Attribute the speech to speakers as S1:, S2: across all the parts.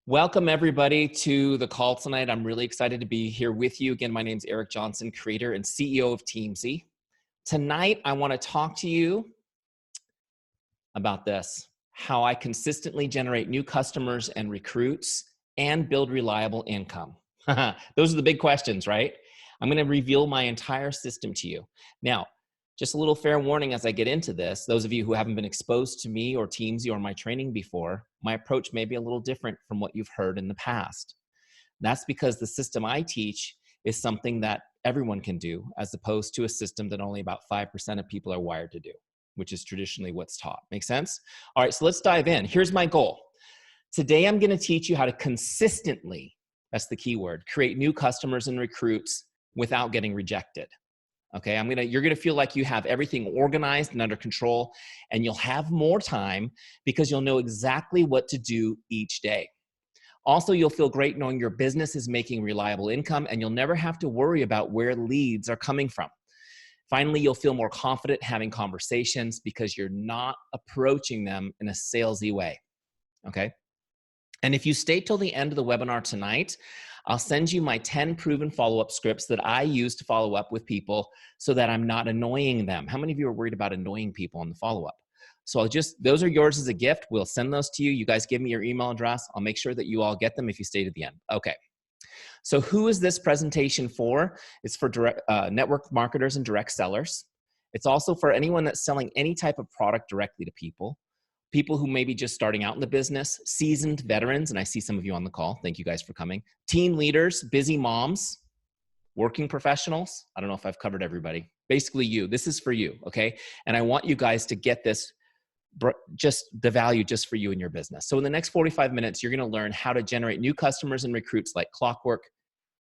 S1: Welcome everybody to the call tonight. I'm really excited to be here with you. Again, my name is Eric Johnson, creator and CEO of Teamzy. Tonight, I want to talk to you about this, how I consistently generate new customers and recruits and build reliable income. Those are the big questions, right? I'm going to reveal my entire system to you. Now, just a little fair warning as I get into this, those of you who haven't been exposed to me or Teamzy or my training before, my approach may be a little different from what you've heard in the past. That's because the system I teach is something that everyone can do, as opposed to a system that only about 5% of people are wired to do, which is traditionally what's taught. Make sense? All right, so let's dive in. Here's my goal. Today, I'm going to teach you how to consistently, that's the key word, create new customers and recruits without getting rejected. Okay, you're gonna feel like you have everything organized and under control, and you'll have more time because you'll know exactly what to do each day. Also, you'll feel great knowing your business is making reliable income, and you'll never have to worry about where leads are coming from. Finally, you'll feel more confident having conversations because you're not approaching them in a salesy way. Okay. And if you stay till the end of the webinar tonight, I'll send you my 10 proven follow-up scripts that I use to follow up with people so that I'm not annoying them. How many of you are worried about annoying people on the follow-up? So those are yours as a gift. We'll send those to you. You guys give me your email address. I'll make sure that you all get them if you stay to the end. Okay. So who is this presentation for? It's for network marketers and direct sellers. It's also for anyone that's selling any type of product directly to people. People who may be just starting out in the business, seasoned veterans, and I see some of you on the call. Thank you guys for coming. Team leaders, busy moms, working professionals. I don't know if I've covered everybody. Basically you, this is for you, okay? And I want you guys to get this, just the value just for you and your business. So in the next 45 minutes, you're gonna learn how to generate new customers and recruits like clockwork,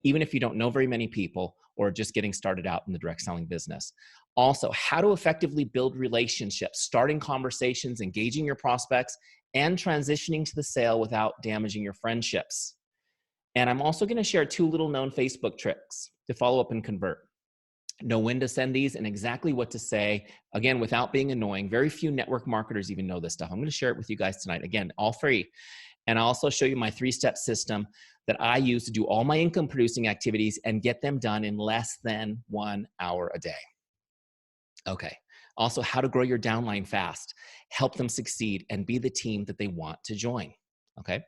S1: even if you don't know very many people or just getting started out in the direct selling business. Also, how to effectively build relationships, starting conversations, engaging your prospects, and transitioning to the sale without damaging your friendships. And I'm also going to share 2 little known Facebook tricks to follow up and convert. Know when to send these and exactly what to say, again, without being annoying. Very few network marketers even know this stuff. I'm going to share it with you guys tonight. Again, all free. And I'll also show you my 3-step system that I use to do all my income producing activities and get them done in less than 1 hour a day. Okay. Also, how to grow your downline fast, help them succeed, and be the team that they want to join. Okay.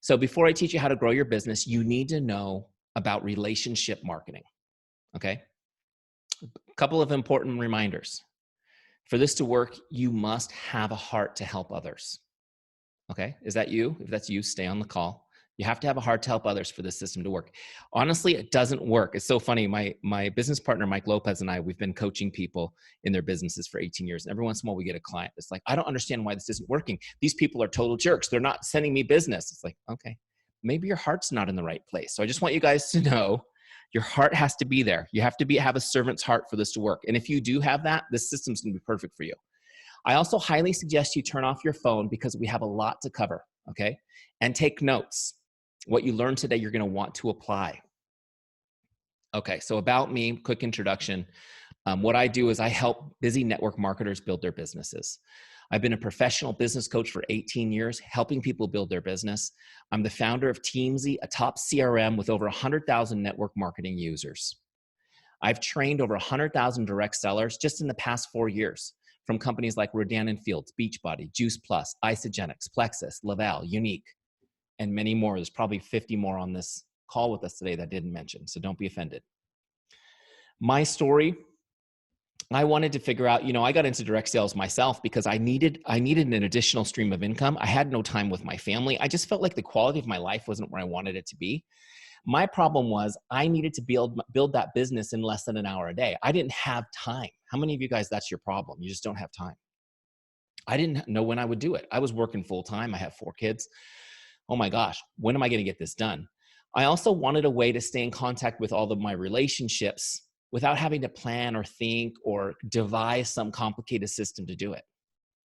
S1: So before I teach you how to grow your business, you need to know about relationship marketing. Okay. A couple of important reminders. For this to work, you must have a heart to help others. Okay. Is that you? If that's you, stay on the call. You have to have a heart to help others for this system to work. Honestly, it doesn't work. It's so funny. My business partner, Mike Lopez, and I, we've been coaching people in their businesses for 18 years. And every once in a while we get a client. It's like, I don't understand why this isn't working. These people are total jerks. They're not sending me business. It's like, okay, maybe your heart's not in the right place. So I just want you guys to know your heart has to be there. You have to have a servant's heart for this to work. And if you do have that, this system's going to be perfect for you. I also highly suggest you turn off your phone because we have a lot to cover, okay? And take notes. What you learned today, you're going to want to apply. Okay, so about me, quick introduction. What I do is I help busy network marketers build their businesses. I've been a professional business coach for 18 years, helping people build their business. I'm the founder of Teamzy, a top CRM with over 100,000 network marketing users. I've trained over 100,000 direct sellers just in the past 4 years, from companies like Rodan & Fields, Beachbody, Juice Plus, Isagenix, Plexus, Laval, Unique, and many more. There's probably 50 more on this call with us today that I didn't mention, so don't be offended. My story, I wanted to figure out, I got into direct sales myself because I needed an additional stream of income. I had no time with my family. I just felt like the quality of my life wasn't where I wanted it to be. My problem was I needed to build that business in less than an hour a day. I didn't have time. How many of you guys, that's your problem? You just don't have time. I didn't know when I would do it. I was working full time. I have 4 kids. Oh my gosh, when am I going to get this done? I also wanted a way to stay in contact with all of my relationships without having to plan or think or devise some complicated system to do it.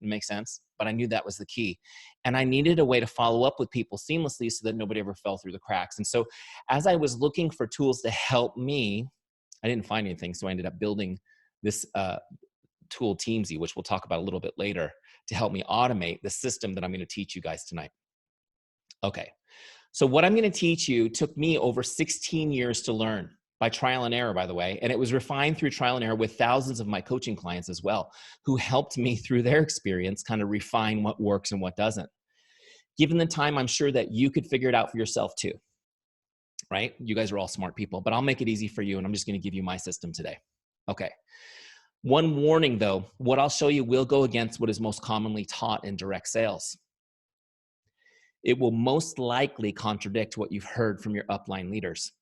S1: It makes sense? But I knew that was the key. And I needed a way to follow up with people seamlessly so that nobody ever fell through the cracks. And so as I was looking for tools to help me, I didn't find anything. So I ended up building this tool, Teamzy, which we'll talk about a little bit later, to help me automate the system that I'm going to teach you guys tonight. Okay, So what I'm going to teach you took me over 16 years to learn by trial and error, by the way. And it was refined through trial and error with thousands of my coaching clients as well, who helped me through their experience kind of refine what works and what doesn't. Given the time, I'm sure that you could figure it out for yourself too, right? You guys are all smart people, but I'll make it easy for you. And I'm just going to give you my system today. Okay. One warning though, what I'll show you will go against what is most commonly taught in direct sales. It will most likely contradict what you've heard from your upline leaders.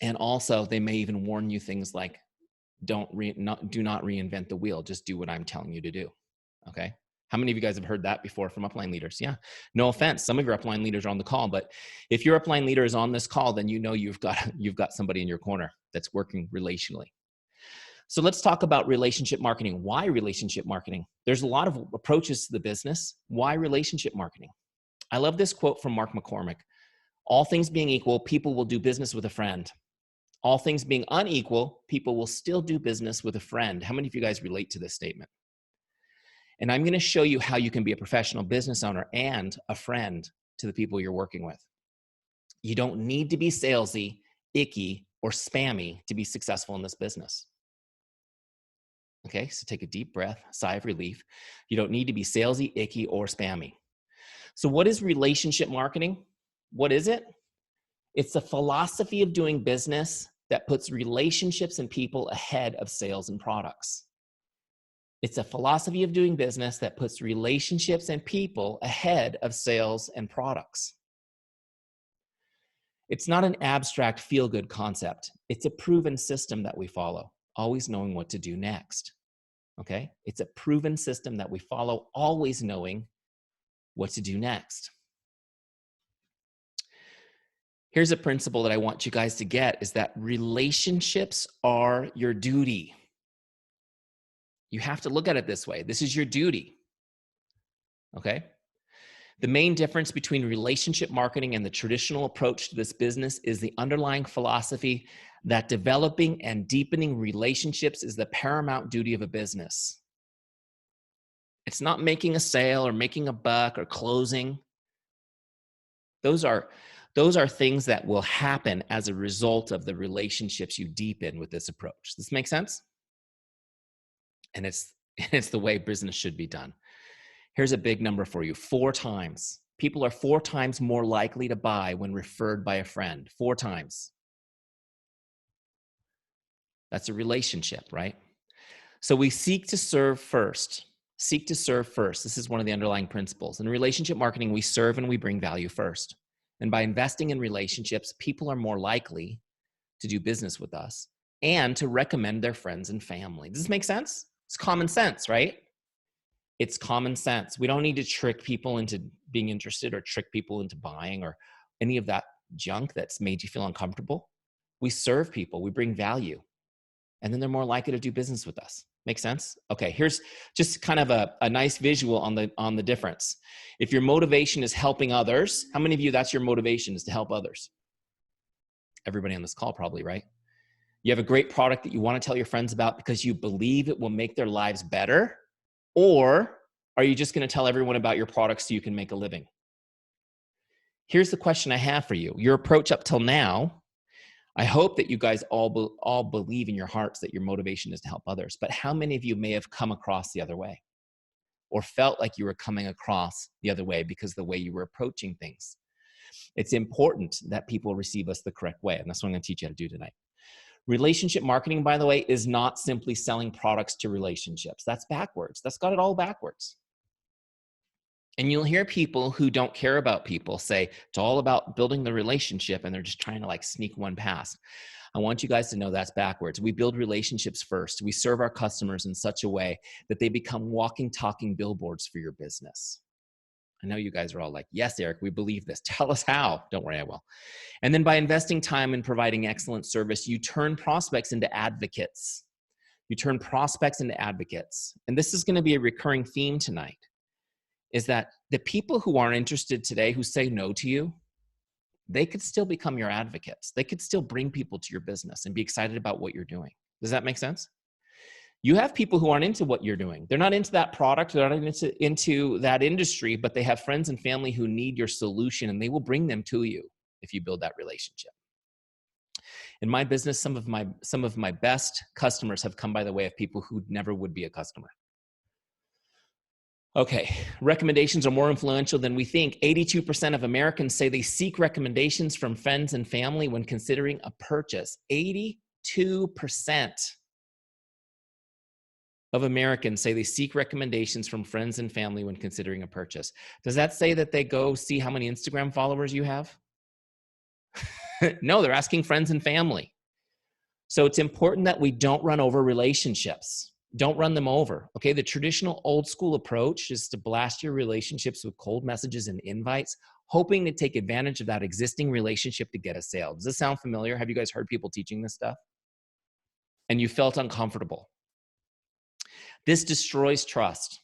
S1: And also, they may even warn you things like, do not reinvent the wheel. Just do what I'm telling you to do. Okay. How many of you guys have heard that before from upline leaders? Yeah. No offense. Some of your upline leaders are on the call, but if your upline leader is on this call, then you know you've got somebody in your corner that's working relationally. So let's talk about relationship marketing. Why relationship marketing? There's a lot of approaches to the business. Why relationship marketing? I love this quote from Mark McCormick. All things being equal, people will do business with a friend. All things being unequal, people will still do business with a friend. How many of you guys relate to this statement? And I'm going to show you how you can be a professional business owner and a friend to the people you're working with. You don't need to be salesy, icky, or spammy to be successful in this business. Okay, so take a deep breath, sigh of relief. You don't need to be salesy, icky, or spammy. So what is relationship marketing? What is it? It's a philosophy of doing business that puts relationships and people ahead of sales and products. It's a philosophy of doing business that puts relationships and people ahead of sales and products. It's not an abstract feel-good concept. It's a proven system that we follow, always knowing what to do next. Okay? It's a proven system that we follow, always knowing what to do next. Here's a principle that I want you guys to get is that relationships are your duty. You have to look at it this way. This is your duty. Okay? The main difference between relationship marketing and the traditional approach to this business is the underlying philosophy that developing and deepening relationships is the paramount duty of a business. It's not making a sale or making a buck or closing. Those are things that will happen as a result of the relationships you deepen with this approach. Does this make sense? And it's the way business should be done. Here's a big number for you. 4 times. People are 4 times more likely to buy when referred by a friend. 4 times. That's a relationship, right? So we seek to serve first. Seek to serve first. This is one of the underlying principles. In relationship marketing, we serve and we bring value first. And by investing in relationships, people are more likely to do business with us and to recommend their friends and family. Does this make sense? It's common sense, right? It's common sense. We don't need to trick people into being interested or trick people into buying or any of that junk that's made you feel uncomfortable. We serve people, we bring value, and then they're more likely to do business with us. Make sense? Okay, here's just kind of a nice visual on the difference. If your motivation is helping others, how many of you that's your motivation is to help others? Everybody on this call probably, right? You have a great product that you want to tell your friends about because you believe it will make their lives better? Or are you just going to tell everyone about your product so you can make a living? Here's the question I have for you. Your approach up till now, I hope that you guys all believe in your hearts that your motivation is to help others. But how many of you may have come across the other way or felt like you were coming across the other way because of the way you were approaching things? It's important that people receive us the correct way. And that's what I'm going to teach you how to do tonight. Relationship marketing, by the way, is not simply selling products to relationships. That's backwards. That's got it all backwards. And you'll hear people who don't care about people say it's all about building the relationship and they're just trying to like sneak one past. I want you guys to know that's backwards. We build relationships first. We serve our customers in such a way that they become walking, talking billboards for your business. I know you guys are all like, yes, Eric, we believe this. Tell us how. Don't worry, I will. And then by investing time in providing excellent service, you turn prospects into advocates. You turn prospects into advocates. And this is going to be a recurring theme tonight, is that the people who aren't interested today, who say no to you, they could still become your advocates. They could still bring people to your business and be excited about what you're doing. Does that make sense? You have people who aren't into what you're doing. They're not into that product. They're not into that industry, but they have friends and family who need your solution, and they will bring them to you if you build that relationship. In my business, some of my best customers have come by the way of people who never would be a customer. Okay, recommendations are more influential than we think. 82% of Americans say they seek recommendations from friends and family when considering a purchase. 82% of Americans say they seek recommendations from friends and family when considering a purchase. Does that say that they go see how many Instagram followers you have? No, they're asking friends and family. So it's important that we don't run over relationships. Don't run them over, okay? The traditional old school approach is to blast your relationships with cold messages and invites, hoping to take advantage of that existing relationship to get a sale. Does this sound familiar? Have you guys heard people teaching this stuff? And you felt uncomfortable. This destroys trust.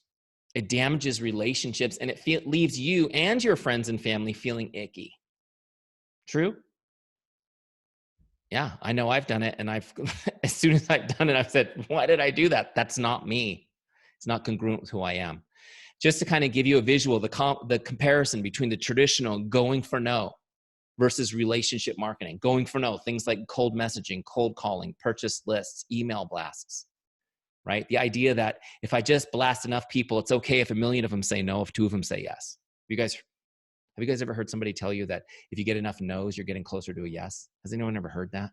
S1: It damages relationships, and it leaves you and your friends and family feeling icky. True? Yeah, I know I've done it. And as soon as I've done it, I've said, why did I do that? That's not me. It's not congruent with who I am. Just to kind of give you a visual, the comparison between the traditional going for no versus relationship marketing. Going for no, things like cold messaging, cold calling, purchase lists, email blasts, right? The idea that if I just blast enough people, it's okay if 1 million of them say no, if 2 of them say yes. Have you guys ever heard somebody tell you that if you get enough no's, you're getting closer to a yes? Has anyone ever heard that?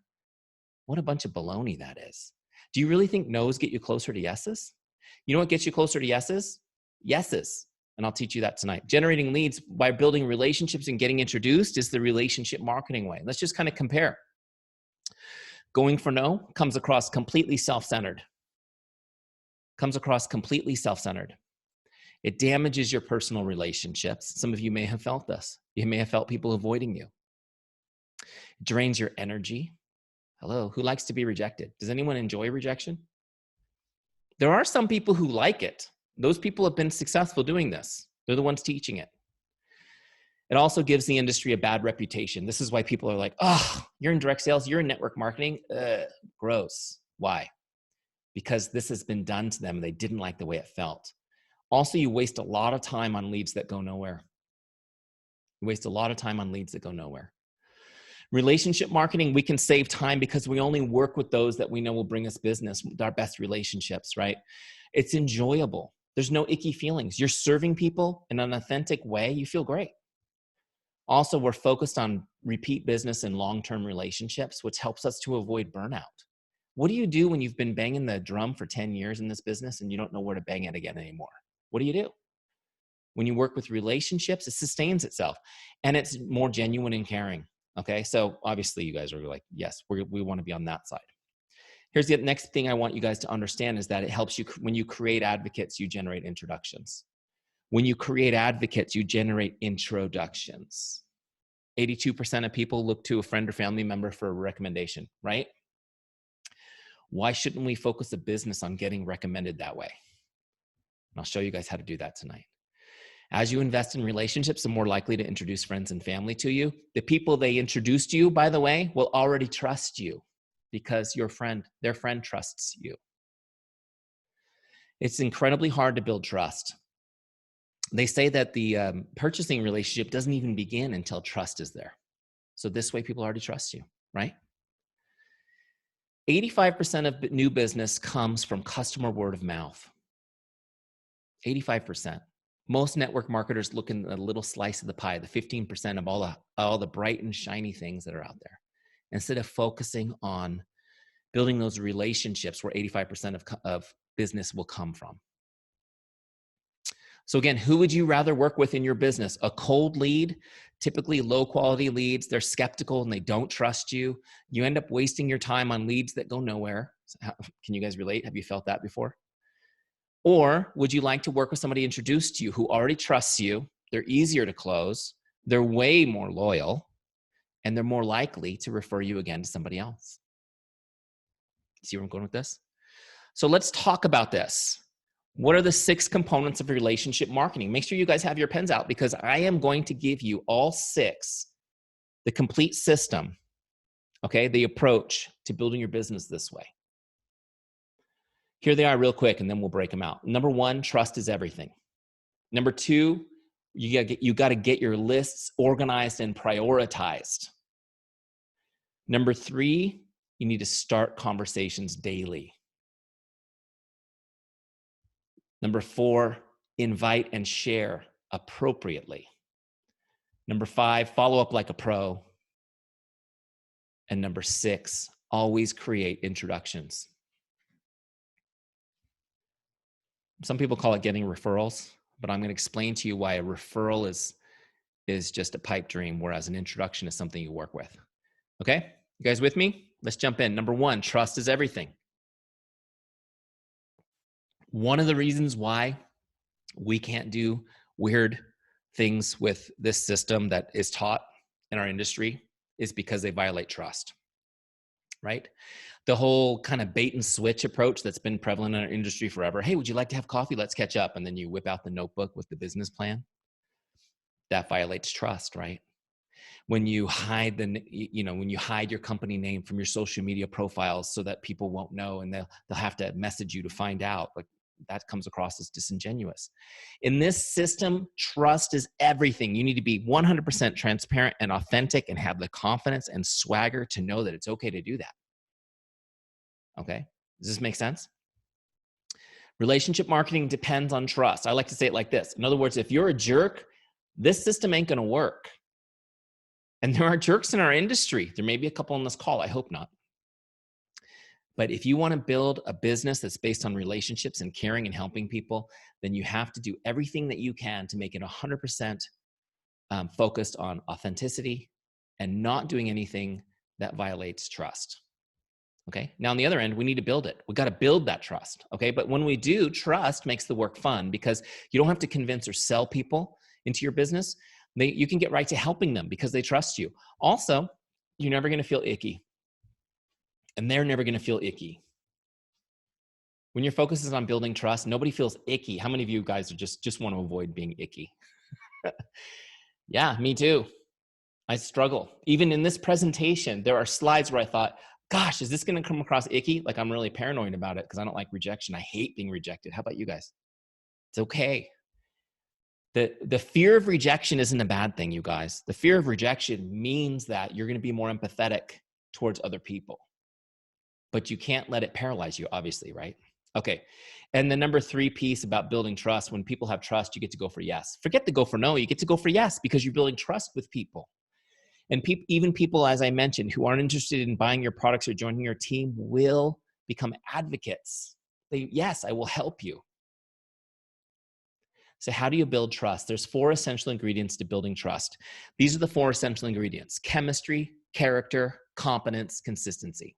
S1: What a bunch of baloney that is. Do you really think no's get you closer to yeses? You know what gets you closer to yeses? Yeses. And I'll teach you that tonight. Generating leads by building relationships and getting introduced is the relationship marketing way. Let's just kind of compare. Going for no comes across completely self-centered. It damages your personal relationships. Some of you may have felt this. You may have felt people avoiding you. It drains your energy. Hello, who likes to be rejected? Does anyone enjoy rejection? There are some people who like it. Those people have been successful doing this. They're the ones teaching it. It also gives the industry a bad reputation. This is why people are like, oh, you're in direct sales, you're in network marketing. Gross. Why? Because this has been done to them. They didn't like the way it felt. Also, you waste a lot of time on leads that go nowhere. Relationship marketing, we can save time because we only work with those that we know will bring us business, our best relationships, right? It's enjoyable. There's no icky feelings. You're serving people in an authentic way. You feel great. Also, we're focused on repeat business and long-term relationships, which helps us to avoid burnout. What do you do when you've been banging the drum for 10 years in this business and you don't know where to bang it again anymore? What do you do? When you work with relationships, it sustains itself and it's more genuine and caring. Okay. So obviously you guys are like, yes, we want to be on that side. Here's the next thing I want you guys to understand is that it helps you when you create advocates, you generate introductions. When you create advocates, you generate introductions. 82% of people look to a friend or family member for a recommendation, right? Why shouldn't we focus a business on getting recommended that way? And I'll show you guys how to do that tonight. As you invest in relationships, they're more likely to introduce friends and family to you. The people they introduced you, by the way, will already trust you because their friend trusts you. It's incredibly hard to build trust. They say that the purchasing relationship doesn't even begin until trust is there. So this way people already trust you, right? 85% of new business comes from customer word of mouth. 85%. Most network marketers look in a little slice of the pie, the 15% of all the bright and shiny things that are out there, instead of focusing on building those relationships where 85% of business will come from. So again, who would you rather work with in your business? A cold lead, typically low quality leads. They're skeptical and they don't trust you. You end up wasting your time on leads that go nowhere. Can you guys relate? Have you felt that before? Or would you like to work with somebody introduced to you who already trusts you? They're easier to close. They're way more loyal and they're more likely to refer you again to somebody else. See where I'm going with this? So let's talk about this. What are the 6 components of relationship marketing? Make sure you guys have your pens out because I am going to give you all 6, the complete system, okay, the approach to building your business this way. Here they are real quick, and then we'll break them out. Number one, trust is everything. Number two, you got to get your lists organized and prioritized. Number three, you need to start conversations daily. Number four, invite and share appropriately. Number five, follow up like a pro. And number six, always create introductions. Some people call it getting referrals, but I'm going to explain to you why a referral is just a pipe dream, whereas an introduction is something you work with. Okay? You guys with me? Let's jump in. Number one, trust is everything. One of the reasons why we can't do weird things with this system that is taught in our industry is because they violate trust, right? The whole kind of bait and switch approach that's been prevalent in our industry forever. Hey, would you like to have coffee? Let's catch up. And then you whip out the notebook with the business plan. That violates trust, right? When you hide when you hide your company name from your social media profiles so that people won't know and they'll have to message you to find out, like that comes across as disingenuous. In this system, trust is everything. You need to be 100% transparent and authentic and have the confidence and swagger to know that it's okay to do that. Okay? Does this make sense? Relationship marketing depends on trust. I like to say it like this. In other words, if you're a jerk, this system ain't going to work. And there are jerks in our industry. There may be a couple on this call. I hope not. But if you want to build a business that's based on relationships and caring and helping people, then you have to do everything that you can to make it 100% focused on authenticity and not doing anything that violates trust. Okay. Now, on the other end, we need to build it. We got to build that trust. Okay. But when we do, trust makes the work fun because you don't have to convince or sell people into your business. You can get right to helping them because they trust you. Also, you're never going to feel icky. And they're never going to feel icky. When your focus is on building trust, nobody feels icky. How many of you guys are just want to avoid being icky? Yeah, me too. I struggle. Even in this presentation, there are slides where I thought, gosh, is this going to come across icky? Like I'm really paranoid about it because I don't like rejection. I hate being rejected. How about you guys? It's okay. The fear of rejection isn't a bad thing, you guys. The fear of rejection means that you're going to be more empathetic towards other people. But you can't let it paralyze you, obviously, right? Okay. And the number three piece about building trust, when people have trust, you get to go for yes. Forget the go for no. You get to go for yes because you're building trust with people. And even people, as I mentioned, who aren't interested in buying your products or joining your team will become advocates. Yes, I will help you. So how do you build trust? There's 4 essential ingredients to building trust. These are the 4 essential ingredients: chemistry, character, competence, consistency.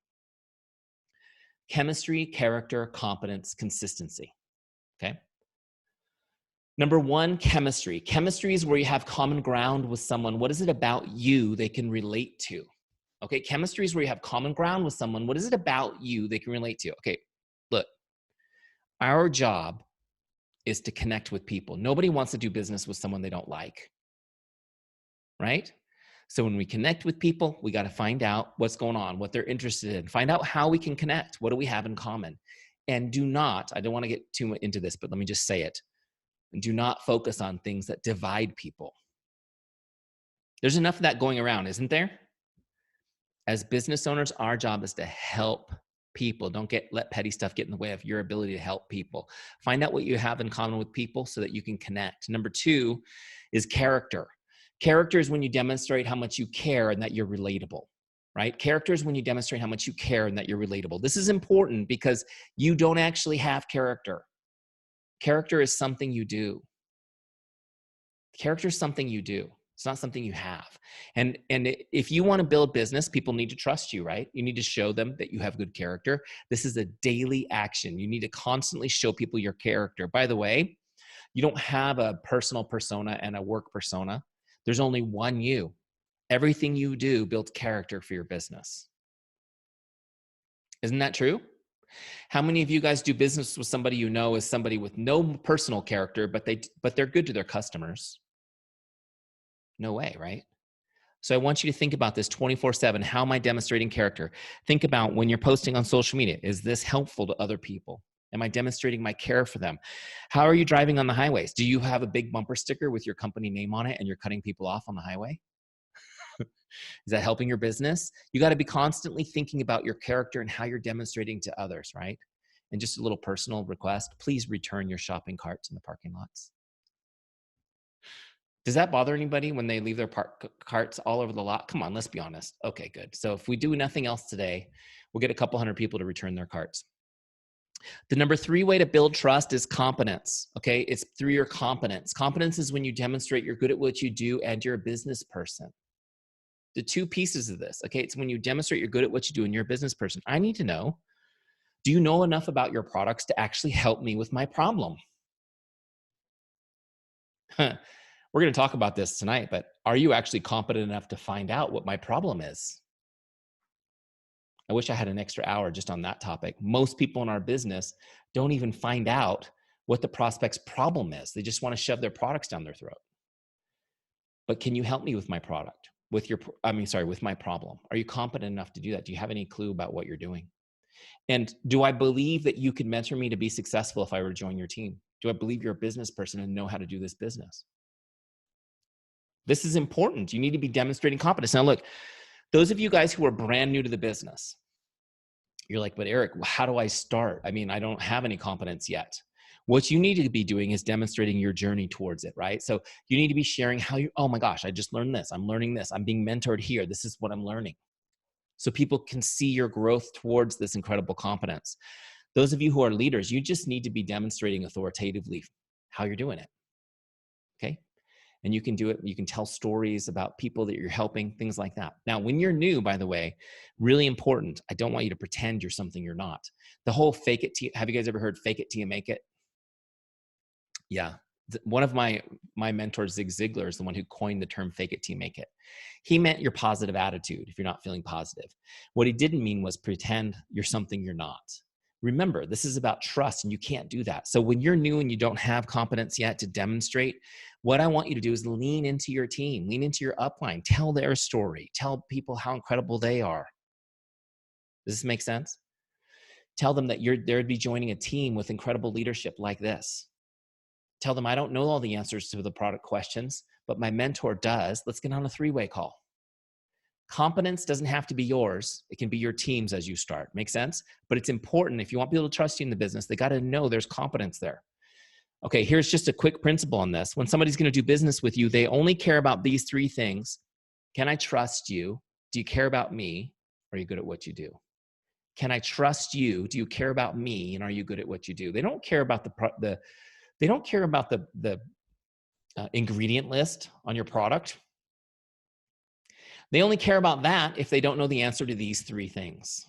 S1: Chemistry, character, competence, consistency. Okay. Number 1, chemistry. Chemistry is where you have common ground with someone. What is it about you they can relate to? Okay. Chemistry is where you have common ground with someone. What is it about you they can relate to? Okay. Look, our job is to connect with people. Nobody wants to do business with someone they don't like, right? So when we connect with people, we got to find out what's going on, what they're interested in, find out how we can connect. What do we have in common? And I don't want to get too much into this, but let me just say it. Do not focus on things that divide people. There's enough of that going around, isn't there? As business owners, our job is to help people. Don't let petty stuff get in the way of your ability to help people. Find out what you have in common with people so that you can connect. Number 2 is character. Character is when you demonstrate how much you care and that you're relatable, right? Character is when you demonstrate how much you care and that you're relatable. This is important because you don't actually have character. Character is something you do. Character is something you do. It's not something you have. And if you want to build business, people need to trust you, right? You need to show them that you have good character. This is a daily action. You need to constantly show people your character. By the way, you don't have a personal persona and a work persona. There's only one you. Everything you do builds character for your business. Isn't that true? How many of you guys do business with somebody you know as somebody with no personal character, but they're good to their customers? No way, right? So I want you to think about this 24/7. How am I demonstrating character? Think about when you're posting on social media. Is this helpful to other people? Am I demonstrating my care for them? How are you driving on the highways? Do you have a big bumper sticker with your company name on it and you're cutting people off on the highway? Is that helping your business? You got to be constantly thinking about your character and how you're demonstrating to others, right? And just a little personal request, please return your shopping carts in the parking lots. Does that bother anybody when they leave their carts all over the lot? Come on, let's be honest. Okay, good. So if we do nothing else today, we'll get a couple hundred people to return their carts. The number 3 way to build trust is competence. Okay, it's through your competence. Competence is when you demonstrate you're good at what you do and you're a business person. The 2 pieces of this, okay, it's when you demonstrate you're good at what you do and you're a business person. I need to know, do you know enough about your products to actually help me with my problem? We're going to talk about this tonight, but are you actually competent enough to find out what my problem is? I wish I had an extra hour just on that topic. Most people in our business don't even find out what the prospect's problem is. They just want to shove their products down their throat. But can you help me with my product? With my problem? Are you competent enough to do that? Do you have any clue about what you're doing? And do I believe that you could mentor me to be successful if I were to join your team? Do I believe you're a business person and know how to do this business? This is important. You need to be demonstrating competence. Now, look, those of you guys who are brand new to the business, you're like, but Eric, how do I start? I mean, I don't have any competence yet. What you need to be doing is demonstrating your journey towards it, right? So you need to be sharing how you, oh my gosh, I just learned this. I'm learning this. I'm being mentored here. This is what I'm learning. So people can see your growth towards this incredible competence. Those of you who are leaders, you just need to be demonstrating authoritatively how you're doing it. Okay. And you can do it. You can tell stories about people that you're helping, things like that. Now, when you're new, by the way, really important. I don't want you to pretend you're something you're not. The whole fake it. Have you guys ever heard fake it till you make it? Yeah. One of my mentors, Zig Ziglar, is the one who coined the term fake it till you make it. He meant your positive attitude if you're not feeling positive. What he didn't mean was pretend you're something you're not. Remember, this is about trust, and you can't do that. So when you're new and you don't have competence yet to demonstrate, what I want you to do is lean into your team, lean into your upline, tell their story, tell people how incredible they are. Does this make sense? Tell them that they'd be joining a team with incredible leadership like this. Tell them, I don't know all the answers to the product questions, but my mentor does. Let's get on a 3-way call. Competence doesn't have to be yours. It can be your team's as you start. Make sense? But it's important. If you want people to trust you in the business, they got to know there's competence there. Okay, here's just a quick principle on this. When somebody's going to do business with you, they only care about these 3 things. Can I trust you? Do you care about me? Are you good at what you do? Can I trust you? Do you care about me? And are you good at what you do? They don't care about the ingredient list on your product. They only care about that if they don't know the answer to these 3 things.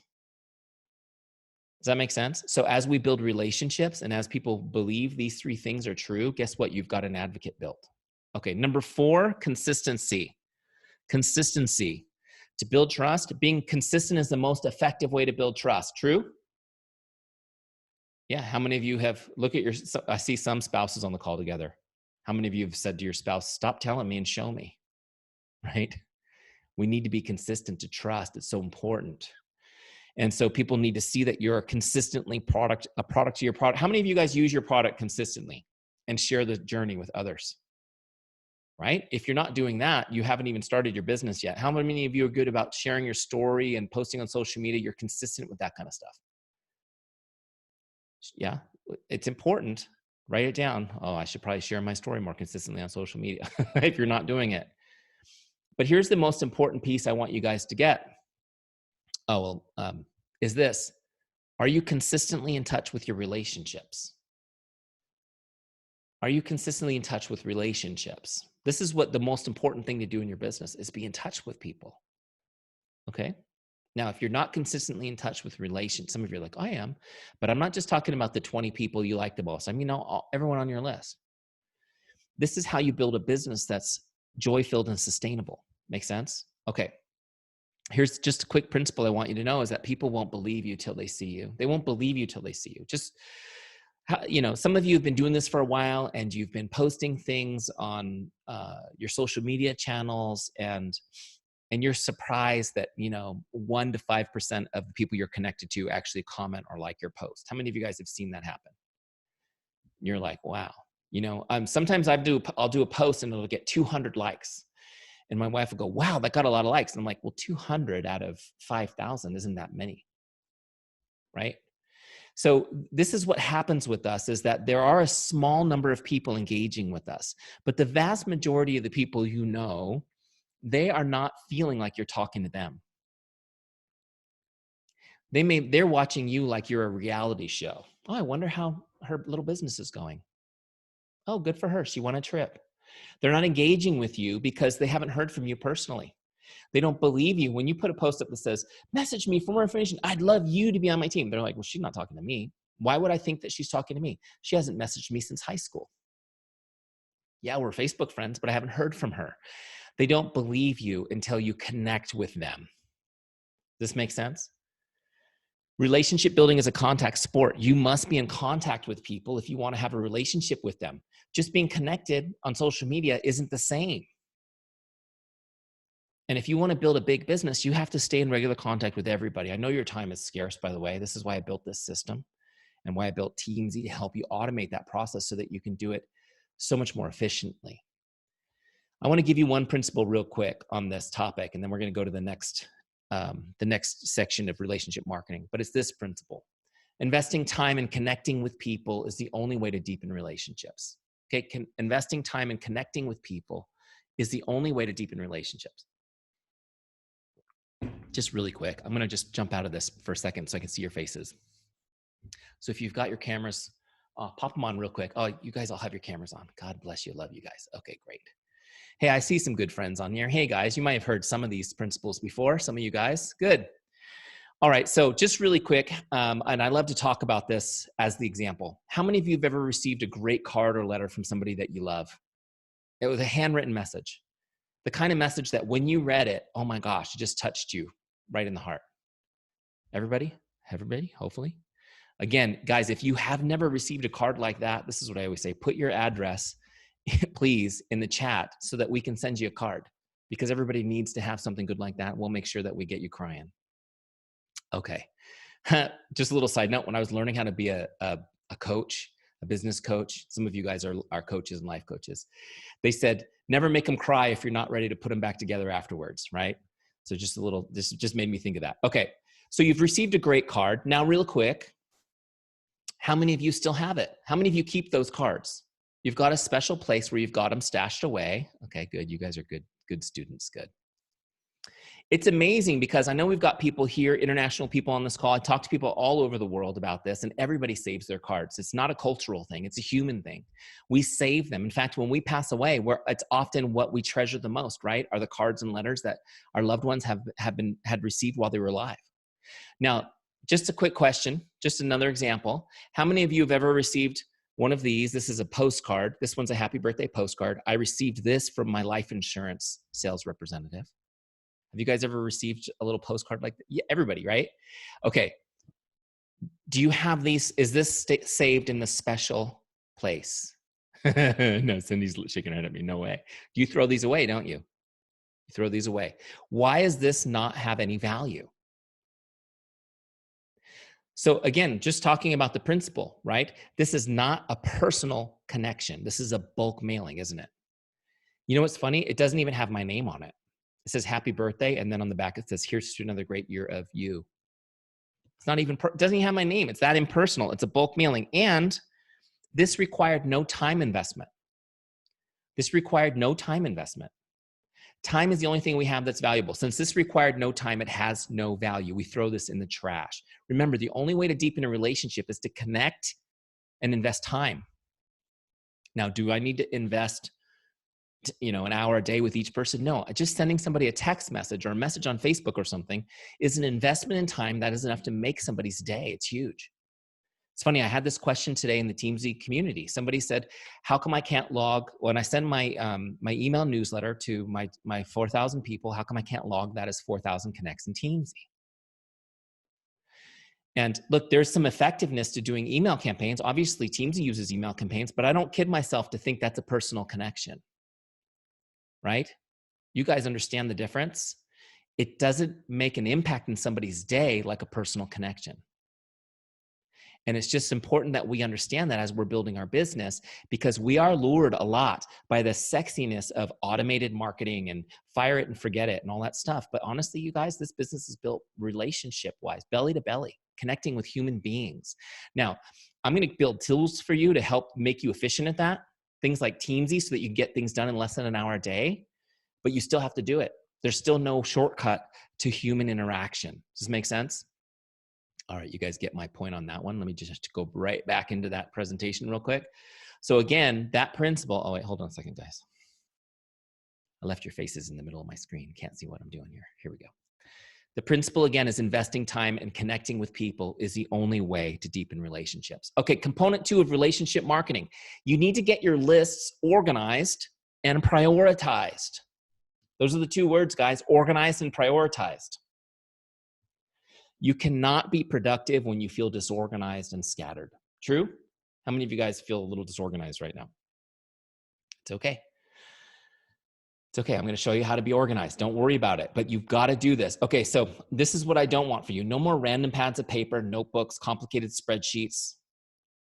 S1: Does that make sense? So as we build relationships and as people believe these 3 things are true, guess what? You've got an advocate built. Okay, number 4, consistency. Consistency. To build trust, being consistent is the most effective way to build trust. True? Yeah, how many of you have, look at I see some spouses on the call together. How many of you have said to your spouse, stop telling me and show me, right? We need to be consistent to trust. It's so important. And so people need to see that you're consistently a product to your product. How many of you guys use your product consistently and share the journey with others? Right? If you're not doing that, you haven't even started your business yet. How many of you are good about sharing your story and posting on social media? You're consistent with that kind of stuff. Yeah, it's important. Write it down. Oh, I should probably share my story more consistently on social media if you're not doing it. But here's the most important piece I want you guys to get. Is this. Are you consistently in touch with your relationships? Are you consistently in touch with relationships? This is what the most important thing to do in your business is, be in touch with people. Okay. Now, if you're not consistently in touch with relations, some of you are like, I am, but I'm not just talking about the 20 people you like the most. I mean, everyone on your list. This is how you build a business that's joy-filled and sustainable. Make sense? Okay. Here's just a quick principle I want you to know is that people won't believe you till they see you. They won't believe you till they see you. Just, some of you have been doing this for a while and you've been posting things on your social media channels and and you're surprised that, 1 to 5% of the people you're connected to actually comment or like your post. How many of you guys have seen that happen? You're like, wow. Sometimes I'll do a post and it'll get 200 likes. And my wife will go, wow, that got a lot of likes. And I'm like, well, 200 out of 5,000 isn't that many, right? So this is what happens with us, is that there are a small number of people engaging with us, but the vast majority of the people they are not feeling like you're talking to them. They're watching you like you're a reality show. Oh, I wonder how her little business is going. Oh, good for her. She won a trip. They're not engaging with you because they haven't heard from you personally. They don't believe you. When you put a post up that says, message me for more information, I'd love you to be on my team. They're like, well, she's not talking to me. Why would I think that she's talking to me? She hasn't messaged me since high school. Yeah, we're Facebook friends, but I haven't heard from her. They don't believe you until you connect with them. Does this make sense? Relationship building is a contact sport. You must be in contact with people if you want to have a relationship with them. Just being connected on social media isn't the same. And if you want to build a big business, you have to stay in regular contact with everybody. I know your time is scarce, by the way. This is why I built this system and why I built Teamzy, to help you automate that process so that you can do it so much more efficiently. I want to give you one principle real quick on this topic, and then we're going to go to the next section of relationship marketing. But it's this principle: investing time in connecting with people is the only way to deepen relationships. Okay, investing time in connecting with people is the only way to deepen relationships. Just really quick, I'm going to just jump out of this for a second so I can see your faces. So if you've got your cameras, pop them on real quick. Oh, you guys all have your cameras on. God bless you. Love you guys. Okay, great. Hey, I see some good friends on here. Hey, guys, you might have heard some of these principles before. Some of you guys. Good. All right, so just really quick, and I love to talk about this as the example. How many of you have ever received a great card or letter from somebody that you love? It was a handwritten message. The kind of message that when you read it, oh my gosh, it just touched you right in the heart. Everybody, hopefully. Again, guys, if you have never received a card like that, this is what I always say: put your address, please, in the chat so that we can send you a card, because everybody needs to have something good like that. We'll make sure that we get you crying. Okay. Just a little side note: when I was learning how to be a coach, a business coach, some of you guys are coaches and life coaches, they said, never make them cry if you're not ready to put them back together afterwards, right? So just a little, this just made me think of that. Okay. So you've received a great card. Now, real quick, how many of you still have it? How many of you keep those cards? You've got a special place where you've got them stashed away. Okay, good. You guys are good students. Good. It's amazing because I know we've got people here, international people on this call. I talk to people all over the world about this, and everybody saves their cards. It's not a cultural thing. It's a human thing. We save them. In fact, when we pass away, it's often what we treasure the most, right? Are the cards and letters that our loved ones had received while they were alive. Now, just a quick question, just another example. How many of you have ever received one of these? This is a postcard. This one's a happy birthday postcard. I received this from my life insurance sales representative. Have you guys ever received a little postcard like that? Yeah, everybody, right? Okay. Do you have these? Is this saved in the special place? No, Cindy's shaking her head at me. No way. You throw these away, don't you? You throw these away. Why does this not have any value? So again, just talking about the principle, right? This is not a personal connection. This is a bulk mailing, isn't it? You know what's funny? It doesn't even have my name on it. It says happy birthday, and then on the back it says, here's to another great year of you. It's not even, it doesn't even have my name. It's that impersonal. It's a bulk mailing. And this required no time investment. This required no time investment. Time is the only thing we have that's valuable. Since this required no time, it has no value. We throw this in the trash. Remember, the only way to deepen a relationship is to connect and invest time. Now, do I need to invest an hour a day with each person? No, just sending somebody a text message or a message on Facebook or something is an investment in time that is enough to make somebody's day. It's huge. It's funny, I had this question today in the Teamzy community. Somebody said, how come I can't log, when I send my email newsletter to my 4,000 people, how come I can't log that as 4,000 connects in Teamzy? And look, there's some effectiveness to doing email campaigns. Obviously, Teamzy uses email campaigns, but I don't kid myself to think that's a personal connection. Right? You guys understand the difference? it doesn't make an impact in somebody's day like a personal connection. And it's just important that we understand that as we're building our business, because we are lured a lot by the sexiness of automated marketing and fire it and forget it and all that stuff. But honestly, you guys, this business is built relationship-wise, belly to belly, connecting with human beings. Now, I'm going to build tools for you to help make you efficient at that. Things like Teamzy, so that you get things done in less than an hour a day, but you still have to do it. There's still no shortcut to human interaction. Does this make sense? All right, you guys get my point on that one. Let me just go right back into that presentation real quick. So again, that principle, oh wait, hold on a second, guys. I left your faces in the middle of my screen. Can't see what I'm doing here. Here we go. The principle again is investing time and connecting with people is the only way to deepen relationships. Okay, component 2 of relationship marketing. You need to get your lists organized and prioritized. Those are the 2 words, guys, organized and prioritized. You cannot be productive when you feel disorganized and scattered. True? How many of you guys feel a little disorganized right now? It's okay. It's okay. I'm going to show you how to be organized. Don't worry about it, but you've got to do this. Okay, so this is what I don't want for you. No more random pads of paper, notebooks, complicated spreadsheets,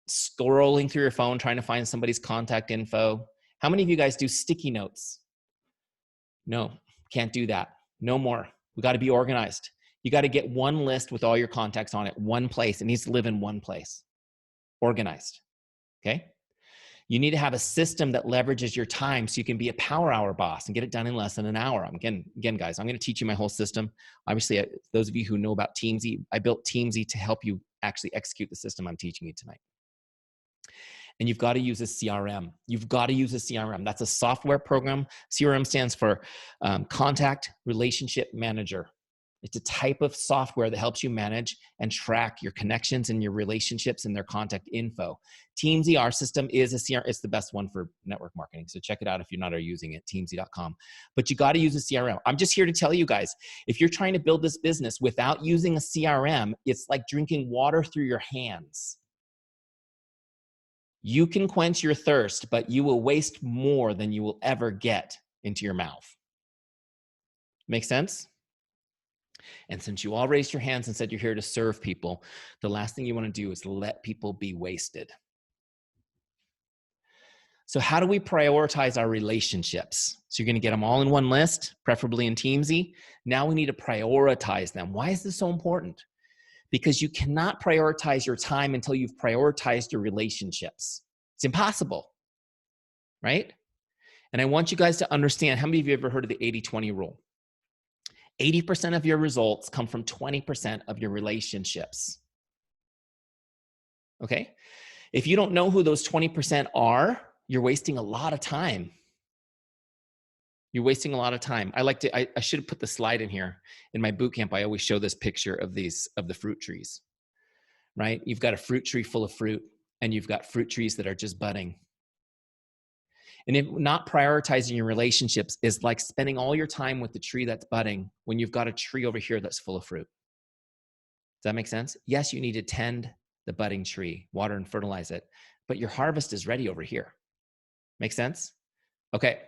S1: scrolling through your phone, trying to find somebody's contact info. How many of you guys do sticky notes? No, can't do that. No more. We got to be organized. You got to get one list with all your contacts on it, one place. It needs to live in one place. Organized, okay? You need to have a system that leverages your time so you can be a power hour boss and get it done in less than an hour. Again, guys, I'm going to teach you my whole system. Obviously, those of you who know about Teamzy, I built Teamzy to help you actually execute the system I'm teaching you tonight. And you've got to use a CRM. You've got to use a CRM. That's a software program. CRM stands for Contact Relationship Manager. It's a type of software that helps you manage and track your connections and your relationships and their contact info. Teamzy, our system, is a CRM. It's the best one for network marketing. So check it out if you're not already using it, teamzy.com. But you got to use a CRM. I'm just here to tell you guys, if you're trying to build this business without using a CRM, it's like drinking water through your hands. You can quench your thirst, but you will waste more than you will ever get into your mouth. Make sense? And since you all raised your hands and said you're here to serve people, the last thing you want to do is let people be wasted. So how do we prioritize our relationships? So you're going to get them all in one list, preferably in Teamzy. Now we need to prioritize them. Why is this so important? Because you cannot prioritize your time until you've prioritized your relationships. It's impossible, right? And I want you guys to understand, how many of you have ever heard of the 80-20 rule? 80% of your results come from 20% of your relationships. Okay? If you don't know who those 20% are, you're wasting a lot of time. You're wasting a lot of time. I should have put the slide in here. In my boot camp, I always show this picture of the fruit trees, right? You've got a fruit tree full of fruit, and you've got fruit trees that are just budding. And if not prioritizing your relationships is like spending all your time with the tree that's budding when you've got a tree over here that's full of fruit. Does that make sense? Yes, you need to tend the budding tree, water and fertilize it, but your harvest is ready over here. Make sense? Okay.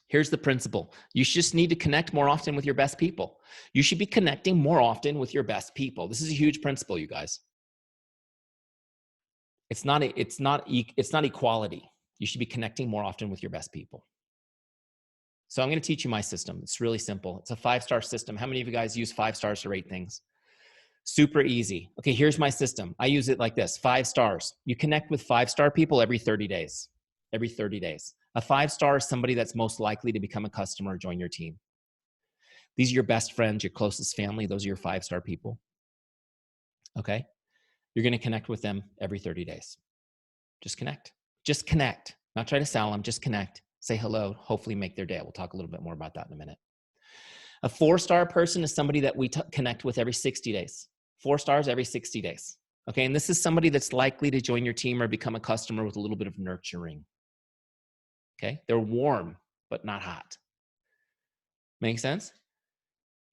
S1: Here's the principle. You just need to connect more often with your best people. You should be connecting more often with your best people. This is a huge principle, you guys. It's not equality. You should be connecting more often with your best people. So I'm going to teach you my system. It's really simple. It's a 5-star system. How many of you guys use 5 stars to rate things? Super easy. Okay, here's my system. I use it like this, 5 stars. You connect with 5-star people every 30 days. Every 30 days. A 5-star is somebody that's most likely to become a customer or join your team. These are your best friends, your closest family. Those are your 5-star people. Okay? You're going to connect with them every 30 days. Just connect. Just connect. Not try to sell them. Just connect. Say hello. Hopefully make their day. We'll talk a little bit more about that in a minute. A 4-star person is somebody that we connect with every 60 days. 4 stars every 60 days. Okay, and this is somebody that's likely to join your team or become a customer with a little bit of nurturing. Okay, they're warm, but not hot. Make sense?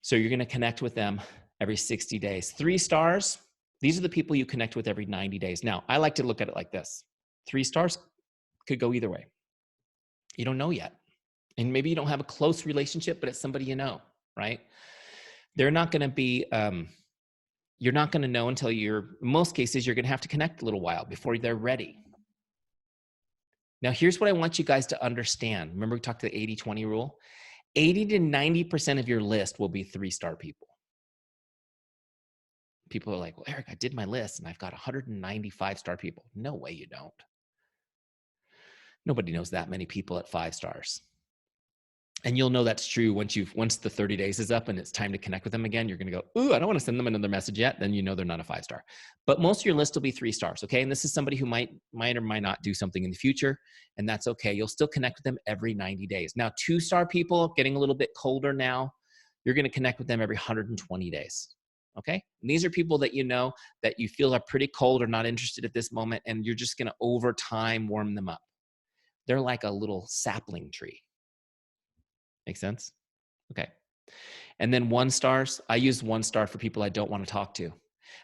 S1: So you're going to connect with them every 60 days. 3 stars, these are the people you connect with every 90 days. Now, I like to look at it like this. 3 stars could go either way. You don't know yet. And maybe you don't have a close relationship, but it's somebody you know. right? They're not going to be, you're not going to know until in most cases, you're going to have to connect a little while before they're ready. Now, here's what I want you guys to understand. Remember we talked to the 80-20 rule? 80 to 90% of your list will be 3-star people. People are like, well, Eric, I did my list and I've got 195-star people. No way you don't. Nobody knows that many people at 5 stars. And you'll know that's true once the 30 days is up and it's time to connect with them again. You're going to go, ooh, I don't want to send them another message yet. Then you know they're not a 5-star. But most of your list will be 3 stars, okay? And this is somebody who might or might not do something in the future, and that's okay. You'll still connect with them every 90 days. Now, 2-star people, getting a little bit colder now, you're going to connect with them every 120 days, okay? And these are people that you know that you feel are pretty cold or not interested at this moment, and you're just going to, over time, warm them up. They're like a little sapling tree. Make sense? Okay. And then 1-stars, I use 1-star for people I don't want to talk to,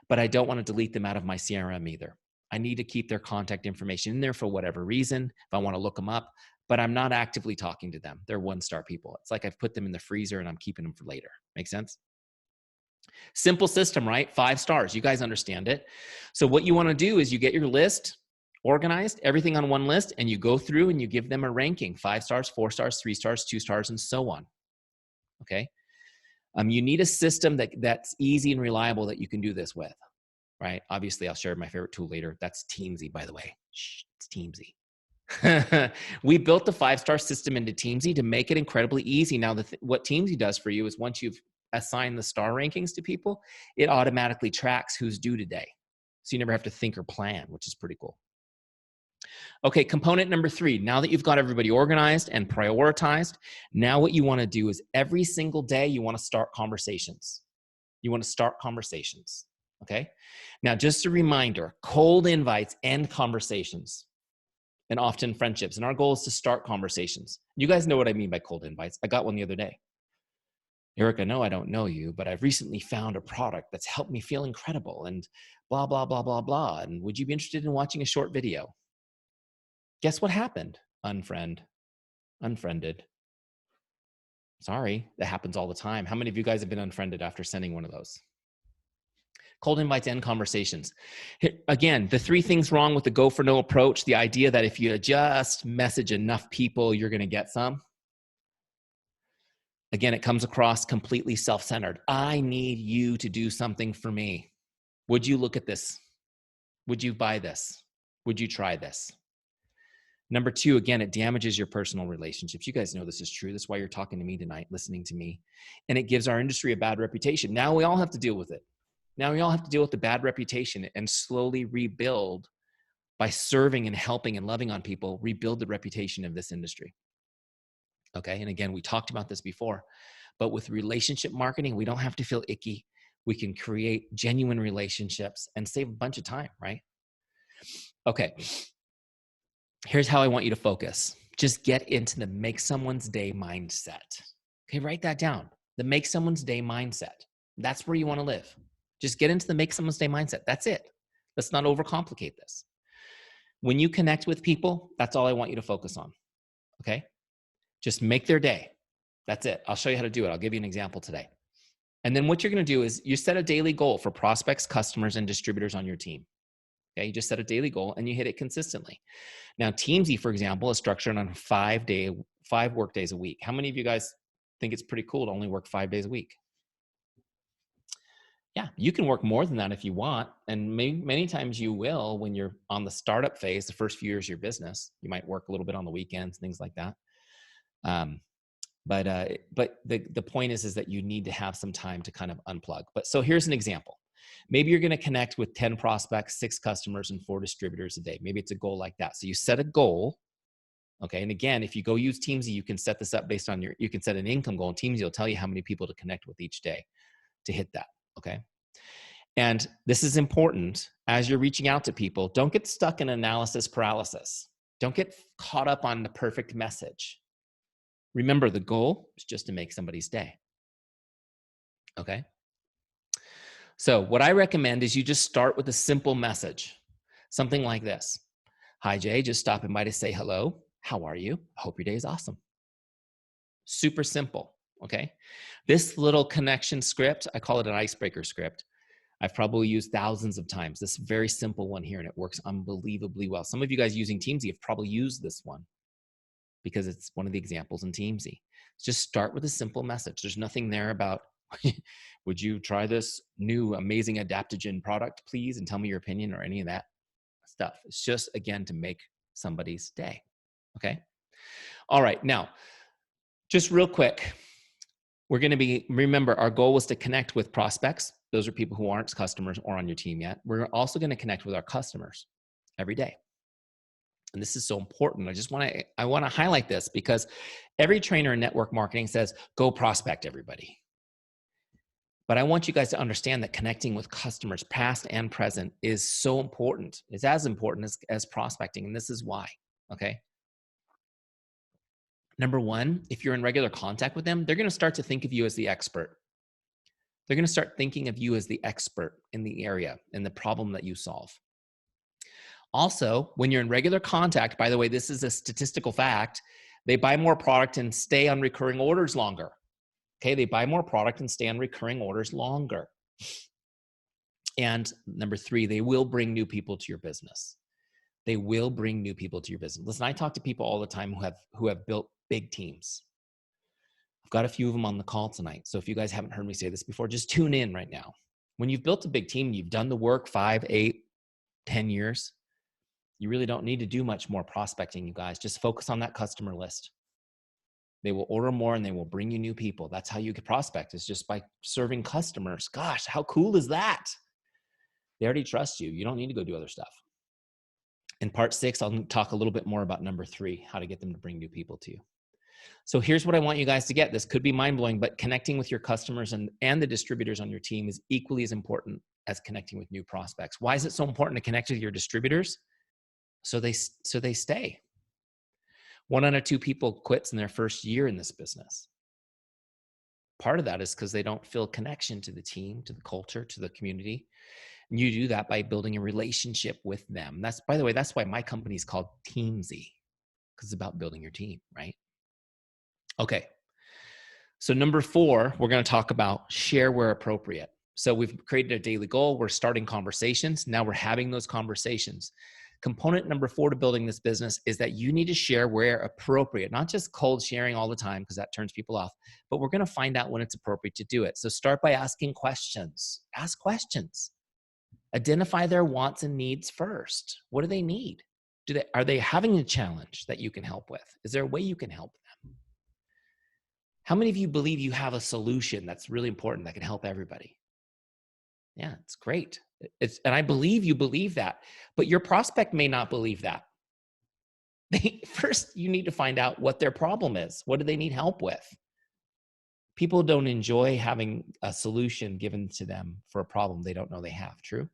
S1: but I don't want to delete them out of my CRM either. I need to keep their contact information in there for whatever reason, if I want to look them up, but I'm not actively talking to them. They're 1-star people. It's like I've put them in the freezer and I'm keeping them for later. Make sense? Simple system, right? 5 stars. You guys understand it. So what you want to do is you get your list organized, everything on one list, and you go through and you give them a ranking: 5 stars, 4 stars, 3 stars, 2 stars, and so on. Okay. You need a system that's easy and reliable that you can do this with, right? Obviously, I'll share my favorite tool later. That's Teamzy, by the way. Shh, it's Teamzy. We built the 5-star system into Teamzy to make it incredibly easy. Now, what Teamzy does for you is once you've assigned the star rankings to people, it automatically tracks who's due today. So you never have to think or plan, which is pretty cool. Okay, component number 3. Now that you've got everybody organized and prioritized, now what you want to do is every single day you want to start conversations. You want to start conversations, okay? Now, just a reminder, cold invites end conversations and often friendships. And our goal is to start conversations. You guys know what I mean by cold invites. I got one the other day. Eric, I know I don't know you, but I've recently found a product that's helped me feel incredible and blah, blah, blah, blah, blah. And would you be interested in watching a short video? Guess what happened? Unfriended. Sorry, that happens all the time. How many of you guys have been unfriended after sending one of those? Cold invites end conversations. Again, the 3 things wrong with the go for no approach, the idea that if you just message enough people, you're going to get some. Again, it comes across completely self-centered. I need you to do something for me. Would you look at this? Would you buy this? Would you try this? Number 2, again, it damages your personal relationships. You guys know this is true. That's why you're talking to me tonight, listening to me. And it gives our industry a bad reputation. Now we all have to deal with it. Now we all have to deal with the bad reputation and slowly rebuild, by serving and helping and loving on people, rebuild the reputation of this industry. Okay, and again, we talked about this before, but with relationship marketing, we don't have to feel icky. We can create genuine relationships and save a bunch of time, right? Okay. Here's how I want you to focus. Just get into the make someone's day mindset. Okay, write that down. The make someone's day mindset. That's where you want to live. Just get into the make someone's day mindset. That's it. Let's not overcomplicate this. When you connect with people, that's all I want you to focus on. Okay? Just make their day. That's it. I'll show you how to do it. I'll give you an example today. And then what you're going to do is you set a daily goal for prospects, customers, and distributors on your team. Okay, you just set a daily goal and you hit it consistently. Now, Teamzy, for example, is structured on 5 work days a week. How many of you guys think it's pretty cool to only work 5 days a week? Yeah, you can work more than that if you want. And many times you will when you're on the startup phase, the first few years of your business. You might work a little bit on the weekends, things like that. But the point is that you need to have some time to kind of unplug. But so here's an example. Maybe you're going to connect with 10 prospects, 6 customers, and 4 distributors a day. Maybe it's a goal like that. So you set a goal. Okay. And again, if you go use Teamzy, you can set this up based on you can set an income goal, and Teamzy will tell you how many people to connect with each day to hit that. Okay. And this is important as you're reaching out to people. Don't get stuck in analysis paralysis. Don't get caught up on the perfect message. Remember, the goal is just to make somebody's day. Okay. So what I recommend is you just start with a simple message, something like this. Hi, Jay, just stopping by to say hello. How are you? I hope your day is awesome. Super simple. okay? This little connection script, I call it an icebreaker script. I've probably used thousands of times. This very simple one here, and it works unbelievably well. Some of you guys using Teamzy have probably used this one because it's one of the examples in Teamzy. Just start with a simple message. There's nothing there about, would you try this new amazing adaptogen product, please, and tell me your opinion or any of that stuff. It's just, again, to make somebody's day, okay? All right, now, just real quick, we're going to be, remember, our goal was to connect with prospects. Those are people who aren't customers or on your team yet. We're also going to connect with our customers every day. And this is so important. I want to highlight this because every trainer in network marketing says, go prospect everybody. But I want you guys to understand that connecting with customers, past and present, is so important. It's as important as prospecting. And this is why, okay? Number one, if you're in regular contact with them, they're going to start to think of you as the expert. They're going to start thinking of you as the expert in the area and the problem that you solve. Also, when you're in regular contact, by the way, this is a statistical fact, they buy more product and stay on recurring orders longer. Okay, they buy more product and stay on recurring orders longer. And number three, they will bring new people to your business. They will bring new people to your business. Listen, I talk to people all the time who have built big teams. I've got a few of them on the call tonight. So if you guys haven't heard me say this before, just tune in right now. When you've built a big team, you've done the work 5, 8, 10 years, you really don't need to do much more prospecting, you guys. Just focus on that customer list. They will order more and they will bring you new people. That's how you can prospect, is just by serving customers. Gosh, how cool is that? They already trust you. You don't need to go do other stuff. In part 6, I'll talk a little bit more about number 3, how to get them to bring new people to you. So here's what I want you guys to get. This could be mind-blowing, but connecting with your customers and the distributors on your team is equally as important as connecting with new prospects. Why is it so important to connect with your distributors? So they stay. 1 out of 2 people quits in their first year in this business. Part of that is because they don't feel connection to the team, to the culture, to the community. And you do that by building a relationship with them. That's, by the way, that's why my company is called Teamzy, because it's about building your team, right? Okay. So number 4, we're going to talk about share where appropriate. So we've created a daily goal. We're starting conversations. Now we're having those conversations. Component number 4 to building this business is that you need to share where appropriate, not just cold sharing all the time because that turns people off, but we're going to find out when it's appropriate to do it. So start by asking questions. Ask questions. Identify their wants and needs first. What do they need? Are they having a challenge that you can help with? Is there a way you can help them? How many of you believe you have a solution that's really important that can help everybody? Yeah, it's great. And I believe you believe that, but your prospect may not believe that. First, you need to find out what their problem is. What do they need help with? People don't enjoy having a solution given to them for a problem they don't know they have. True?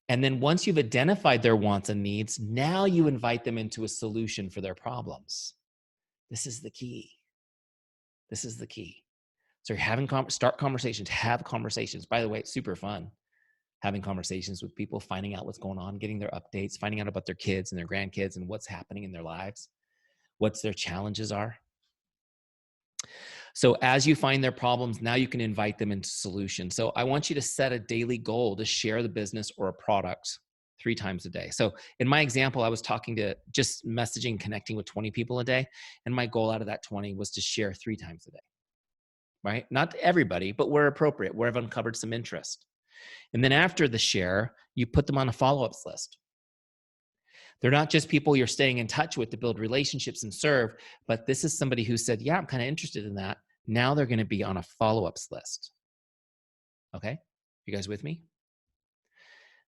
S1: And then once you've identified their wants and needs, now you invite them into a solution for their problems. This is the key. This is the key. So you're having start conversations, have conversations. By the way, it's super fun having conversations with people, finding out what's going on, getting their updates, finding out about their kids and their grandkids and what's happening in their lives, what their challenges are. So as you find their problems, now you can invite them into solutions. So I want you to set a daily goal to share the business or a product 3 times a day. So in my example, I was talking to just messaging, connecting with 20 people a day. And my goal out of that 20 was to share 3 times a day, right? Not to everybody, but where appropriate, where I've uncovered some interest. And then after the share, you put them on a follow-ups list. They're not just people you're staying in touch with to build relationships and serve, but this is somebody who said, yeah, I'm kind of interested in that. Now they're going to be on a follow-ups list. Okay? You guys with me?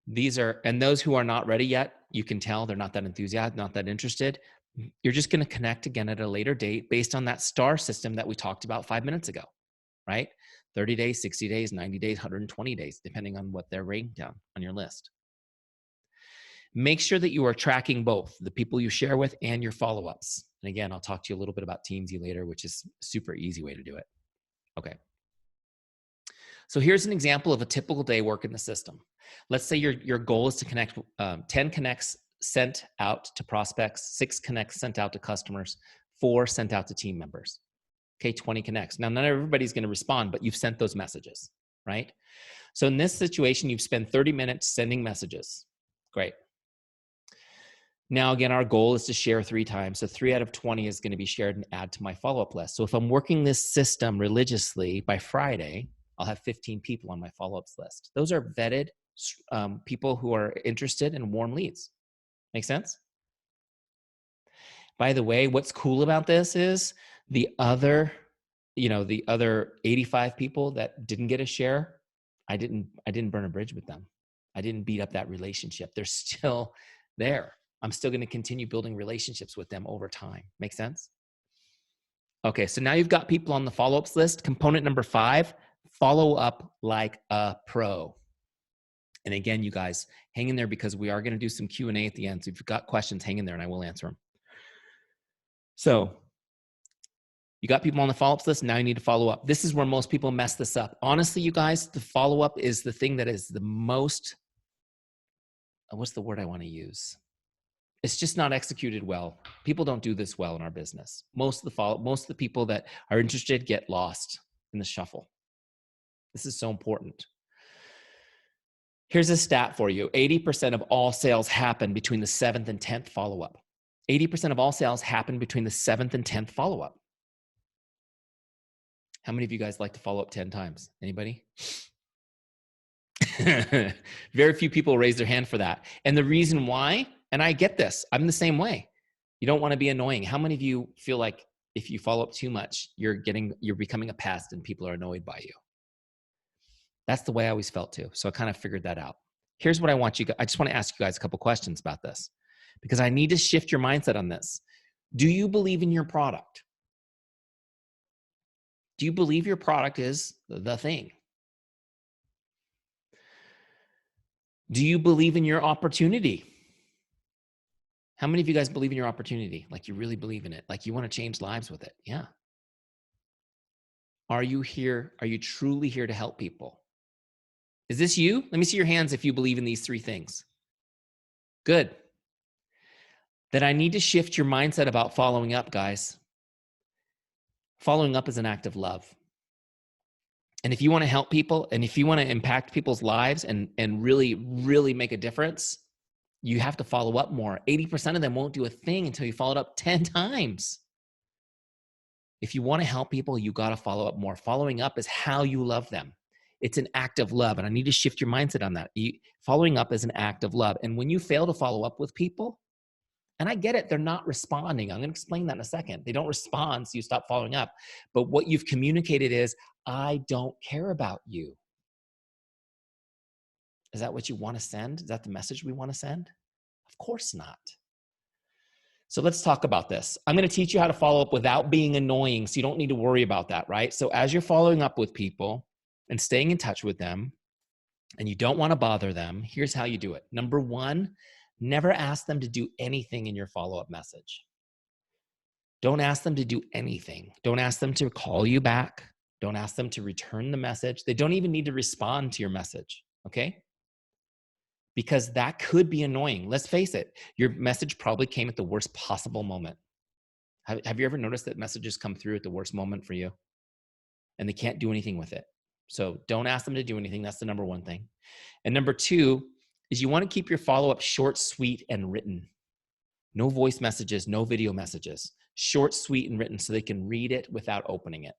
S1: And those who are not ready yet, you can tell they're not that enthusiastic, not that interested. You're just going to connect again at a later date based on that STAR system that we talked about 5 minutes ago, right? 30 days, 60 days, 90 days, 120 days, depending on what they're rating down on your list. Make sure that you are tracking both the people you share with and your follow-ups. And again, I'll talk to you a little bit about Teamzy later, which is a super easy way to do it. Okay. So here's an example of a typical day work in the system. Let's say your goal is to connect 10 connects sent out to prospects, 6 connects sent out to customers, 4 sent out to team members. Okay, 20 connects. Now, not everybody's going to respond, but you've sent those messages, right? So in this situation, you've spent 30 minutes sending messages. Great. Now, again, our goal is to share 3 times. So 3 out of 20 is going to be shared and add to my follow-up list. So if I'm working this system religiously, by Friday, I'll have 15 people on my follow-ups list. Those are vetted people who are interested in warm leads. Make sense? By the way, what's cool about this is the other 85 people that didn't get a share, I didn't burn a bridge with them. I didn't beat up that relationship. They're still there. I'm still going to continue building relationships with them over time. Make sense? Okay, so now you've got people on the follow-ups list. Component number 5, follow up like a pro. And again, you guys, hang in there because we are going to do some Q&A at the end. So if you've got questions, hang in there and I will answer them. So you got people on the follow-ups list. Now you need to follow up. This is where most people mess this up. Honestly, you guys, the follow-up is the thing that is the most, what's the word I want to use? It's just not executed well. People don't do this well in our business. Most of the people that are interested get lost in the shuffle. This is so important. Here's a stat for you. 80% of all sales happen between the 7th and 10th follow-up. 80% of all sales happen between the 7th and 10th follow-up. How many of you guys like to follow up 10 times? Anybody? Very few people raise their hand for that. And the reason why, and I get this, I'm the same way. You don't want to be annoying. How many of you feel like if you follow up too much, you're becoming a pest and people are annoyed by you? That's the way I always felt too. So I kind of figured that out. Here's what I just want to ask you guys a couple questions about this because I need to shift your mindset on this. Do you believe in your product? Do you believe your product is the thing? Do you believe in your opportunity? How many of you guys believe in your opportunity? Like you really believe in it? Like you want to change lives with it? Yeah. Are you here? Are you truly here to help people? Is this you? Let me see your hands if you believe in these 3 things. Good. Then I need to shift your mindset about following up, guys. Following up is an act of love. And if you want to help people and if you want to impact people's lives and really, really make a difference, you have to follow up more. 80% of them won't do a thing until you followed up 10 times. If you want to help people, you got to follow up more. Following up is how you love them. It's an act of love. And I need to shift your mindset on that. Following up is an act of love. And when you fail to follow up with people, and I get it, they're not responding. I'm going to explain that in a second. They don't respond, so you stop following up. But what you've communicated is, I don't care about you. Is that what you want to send? Is that the message we want to send? Of course not. So let's talk about this. I'm going to teach you how to follow up without being annoying, so you don't need to worry about that, right? So as you're following up with people and staying in touch with them, and you don't want to bother them, here's how you do it. Number 1, never ask them to do anything in your follow-up message. Don't ask them to do anything. Don't ask them to call you back. Don't ask them to return the message. They don't even need to respond to your message, okay? Because that could be annoying. Let's face it, your message probably came at the worst possible moment. Have you ever noticed that messages come through at the worst moment for you? And they can't do anything with it. So don't ask them to do anything. That's the number 1 thing. And number 2 is you want to keep your follow-up short, sweet, and written. No voice messages, no video messages. Short, sweet, and written so they can read it without opening it.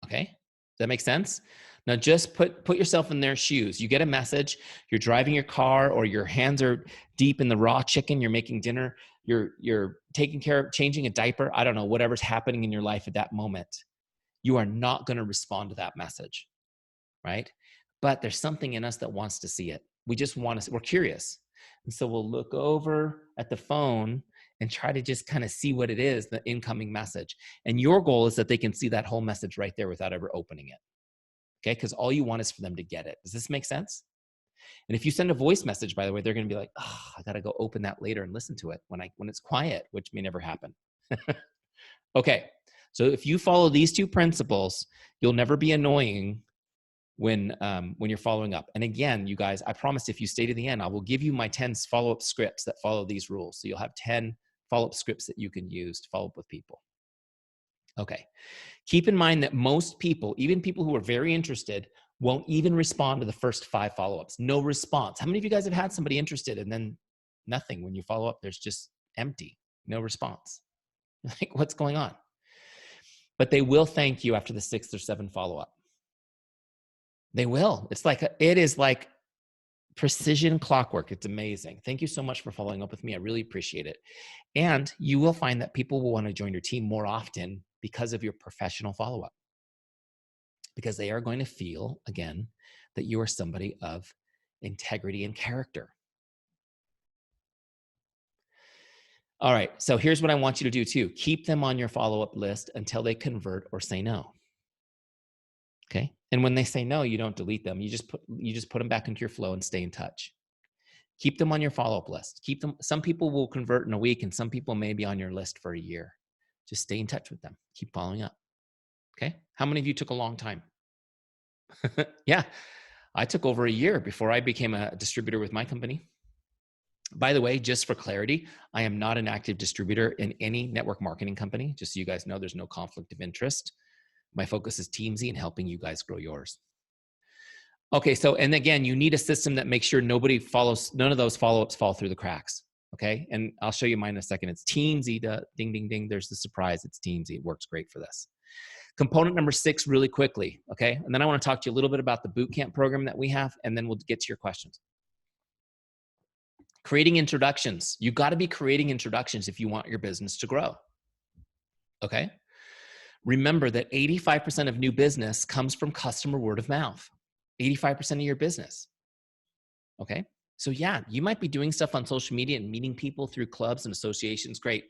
S1: Okay? Does that make sense? Now just put yourself in their shoes. You get a message, you're driving your car or your hands are deep in the raw chicken, you're making dinner, you're taking care of changing a diaper, I don't know, whatever's happening in your life at that moment. You are not going to respond to that message, right? But there's something in us that wants to see it. We're curious. And so we'll look over at the phone and try to just kind of see what it is, the incoming message. And your goal is that they can see that whole message right there without ever opening it. Okay, because all you want is for them to get it. Does this make sense? And if you send a voice message, by the way, they're going to be like, oh, I got to go open that later and listen to it when it's quiet, which may never happen. Okay, so if you follow these 2 principles, you'll never be annoying when you're following up. And again, you guys, I promise if you stay to the end, I will give you my 10 follow-up scripts that follow these rules. So you'll have 10 follow-up scripts that you can use to follow up with people. Okay. Keep in mind that most people, even people who are very interested, won't even respond to the first 5 follow-ups. No response. How many of you guys have had somebody interested and then nothing? When you follow up, there's just empty, no response. Like, what's going on? But they will thank you after the 6th or 7th follow-up. They will. It is like precision clockwork. It's amazing. Thank you so much for following up with me. I really appreciate it. And you will find that people will want to join your team more often because of your professional follow-up. Because they are going to feel, again, that you are somebody of integrity and character. All right, so here's what I want you to do too. Keep them on your follow-up list until they convert or say no. Okay? And when they say no, you don't delete them. You just put them back into your flow and stay in touch. Keep them on your follow-up list. Keep them. Some people will convert in a week and some people may be on your list for a year. Just stay in touch with them. Keep following up. Okay? How many of you took a long time? Yeah, I took over a year before I became a distributor with my company. By the way, just for clarity, I am not an active distributor in any network marketing company. Just so you guys know, there's no conflict of interest. My focus is Teamzy and helping you guys grow yours. Okay, so, and again, you need a system that makes sure none of those follow-ups fall through the cracks. Okay, and I'll show you mine in a second. It's Teamzy, ding, ding, ding. There's the surprise. It's Teamzy. It works great for this. Component number 6, really quickly, okay? And then I want to talk to you a little bit about the bootcamp program that we have, and then we'll get to your questions. Creating introductions. You got to be creating introductions if you want your business to grow, okay? Remember that 85% of new business comes from customer word of mouth. 85% of your business, okay? So yeah, you might be doing stuff on social media and meeting people through clubs and associations, great.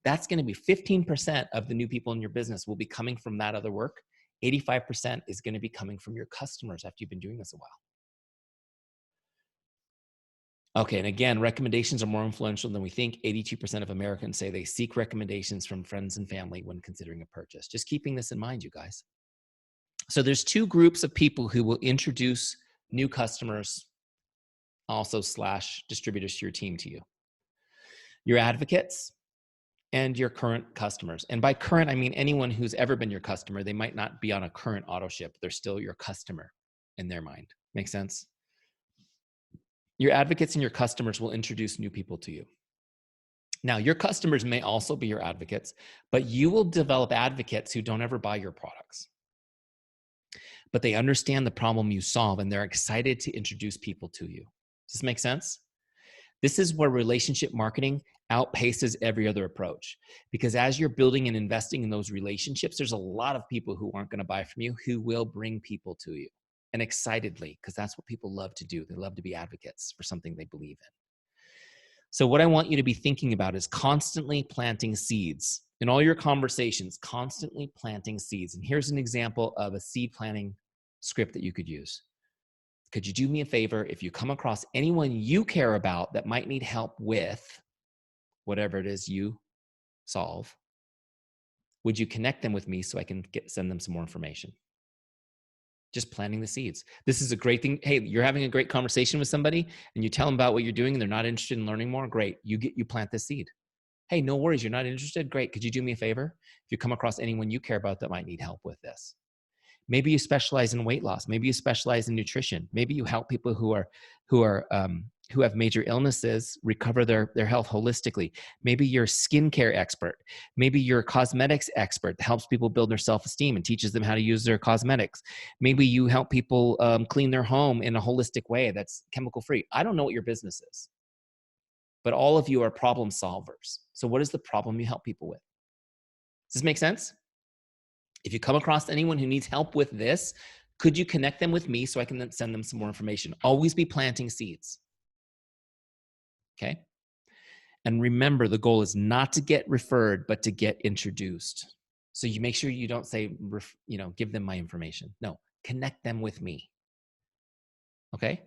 S1: That's gonna be 15% of the new people in your business will be coming from that other work. 85% is gonna be coming from your customers after you've been doing this a while. Okay, and again, recommendations are more influential than we think. 82% of Americans say they seek recommendations from friends and family when considering a purchase. Just keeping this in mind, you guys. So there's 2 groups of people who will introduce new customers, also / distributors to your team to you. Your advocates and your current customers. And by current, I mean anyone who's ever been your customer. They might not be on a current auto ship. They're still your customer in their mind. Make sense? Your advocates and your customers will introduce new people to you. Now, your customers may also be your advocates, but you will develop advocates who don't ever buy your products. But they understand the problem you solve and they're excited to introduce people to you. Does this make sense? This is where relationship marketing outpaces every other approach. Because as you're building and investing in those relationships, there's a lot of people who aren't going to buy from you who will bring people to you. And excitedly, because that's what people love to do. They love to be advocates for something they believe in. So what I want you to be thinking about is constantly planting seeds. In all your conversations, constantly planting seeds. And here's an example of a seed planting script that you could use. Could you do me a favor? If you come across anyone you care about that might need help with whatever it is you solve, would you connect them with me so I can send them some more information? Just planting the seeds. This is a great thing. Hey, you're having a great conversation with somebody and you tell them about what you're doing and they're not interested in learning more. Great. You plant the seed. Hey, no worries. You're not interested. Great. Could you do me a favor? If you come across anyone you care about that might need help with this, maybe you specialize in weight loss. Maybe you specialize in nutrition. Maybe you help people who have major illnesses recover their health holistically. Maybe you're a skincare expert. Maybe you're a cosmetics expert that helps people build their self-esteem and teaches them how to use their cosmetics. Maybe you help people clean their home in a holistic way that's chemical-free. I don't know what your business is, but all of you are problem solvers. So what is the problem you help people with? Does this make sense? If you come across anyone who needs help with this, could you connect them with me so I can then send them some more information? Always be planting seeds. Okay? And remember, the goal is not to get referred, but to get introduced. So you make sure you don't say, give them my information. No, connect them with me. Okay?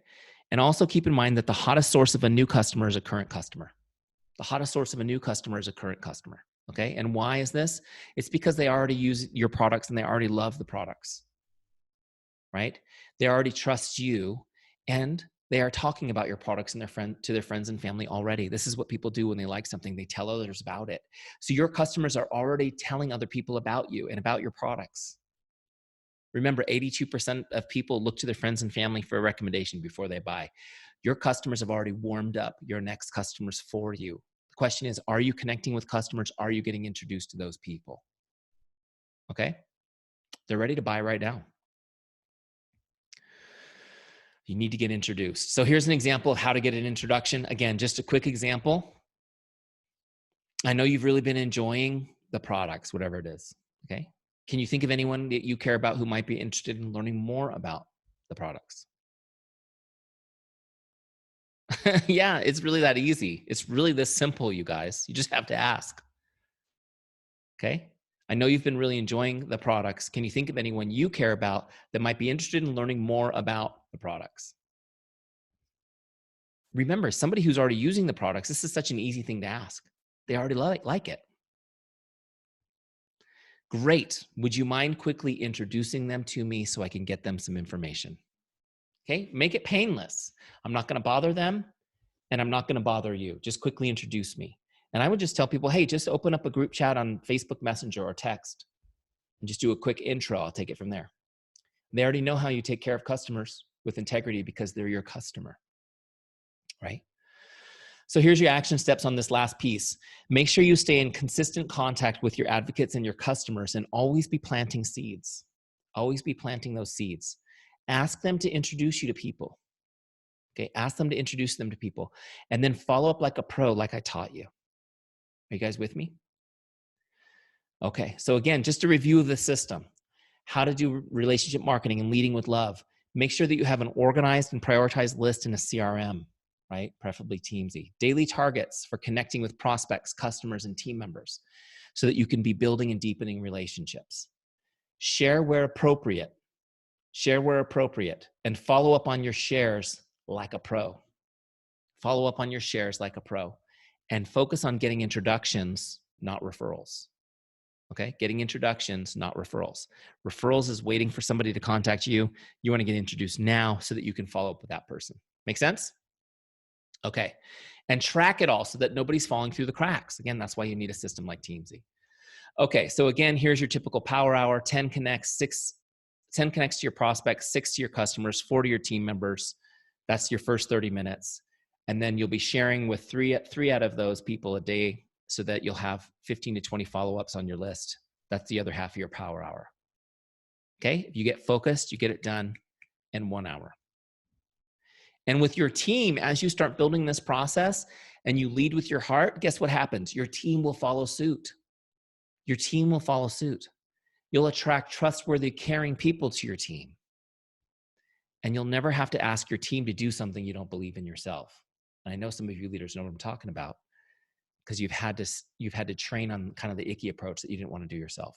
S1: And also keep in mind that the hottest source of a new customer is a current customer. The hottest source of a new customer is a current customer. Okay, and why is this? It's because they already use your products and they already love the products, right? They already trust you and They are talking about your products and to their friends and family already. This is what people do when they like something. They tell others about it. So your customers are already telling other people about you and about your products. Remember, 82% of people look to their friends and family for a recommendation before they buy. Your customers have already warmed up your next customers for you. The question is, are you connecting with customers? Are you getting introduced to those people? Okay? They're ready to buy right now. You need to get introduced. So here's an example of how to get an introduction. Again, just a quick example. I know you've really been enjoying the products, whatever it is. Okay? Can you think of anyone that you care about who might be interested in learning more about the products? Yeah, it's really that easy. It's really this simple, you guys. You just have to ask. Okay? I know you've been really enjoying the products. Can you think of anyone you care about that might be interested in learning more about the products? Remember, somebody who's already using the products, this is such an easy thing to ask. They already like it. Great. Would you mind quickly introducing them to me so I can get them some information? Okay, make it painless. I'm not going to bother them and I'm not going to bother you. Just quickly introduce me. And I would just tell people, hey, just open up a group chat on Facebook Messenger or text and just do a quick intro. I'll take it from there. They already know how you take care of customers with integrity because they're your customer, right? So here's your action steps on this last piece. Make sure you stay in consistent contact with your advocates and your customers and always be planting seeds. Always be planting those seeds. Ask them to introduce you to people. Okay, ask them to introduce them to people and then follow up like a pro, like I taught you. Are you guys with me? Okay, so again, just a review of the system. How to do relationship marketing and leading with love. Make sure that you have an organized and prioritized list in a CRM, right? Preferably Teamzy. Daily targets for connecting with prospects, customers, and team members so that you can be building and deepening relationships. Share where appropriate. Share where appropriate and follow up on your shares like a pro. Follow up on your shares like a pro and focus on getting introductions, not referrals. Okay, getting introductions, not referrals. Referrals is waiting for somebody to contact you. You want to get introduced now so that you can follow up with that person. Make sense? Okay, and track it all so that nobody's falling through the cracks. Again, that's why you need a system like Teamzy. Okay, so again, here's your typical power hour. 10 connects to your prospects, 6 to your customers, 4 to your team members. That's your first 30 minutes. And then you'll be sharing with three out of those people a day so that you'll have 15 to 20 follow-ups on your list. That's the other half of your power hour. Okay, if you get focused, you get it done in 1 hour. And with your team, as you start building this process and you lead with your heart, guess what happens? Your team will follow suit. Your team will follow suit. You'll attract trustworthy, caring people to your team. And you'll never have to ask your team to do something you don't believe in yourself. And I know some of you leaders know what I'm talking about because you've had to train on kind of the icky approach that you didn't want to do yourself.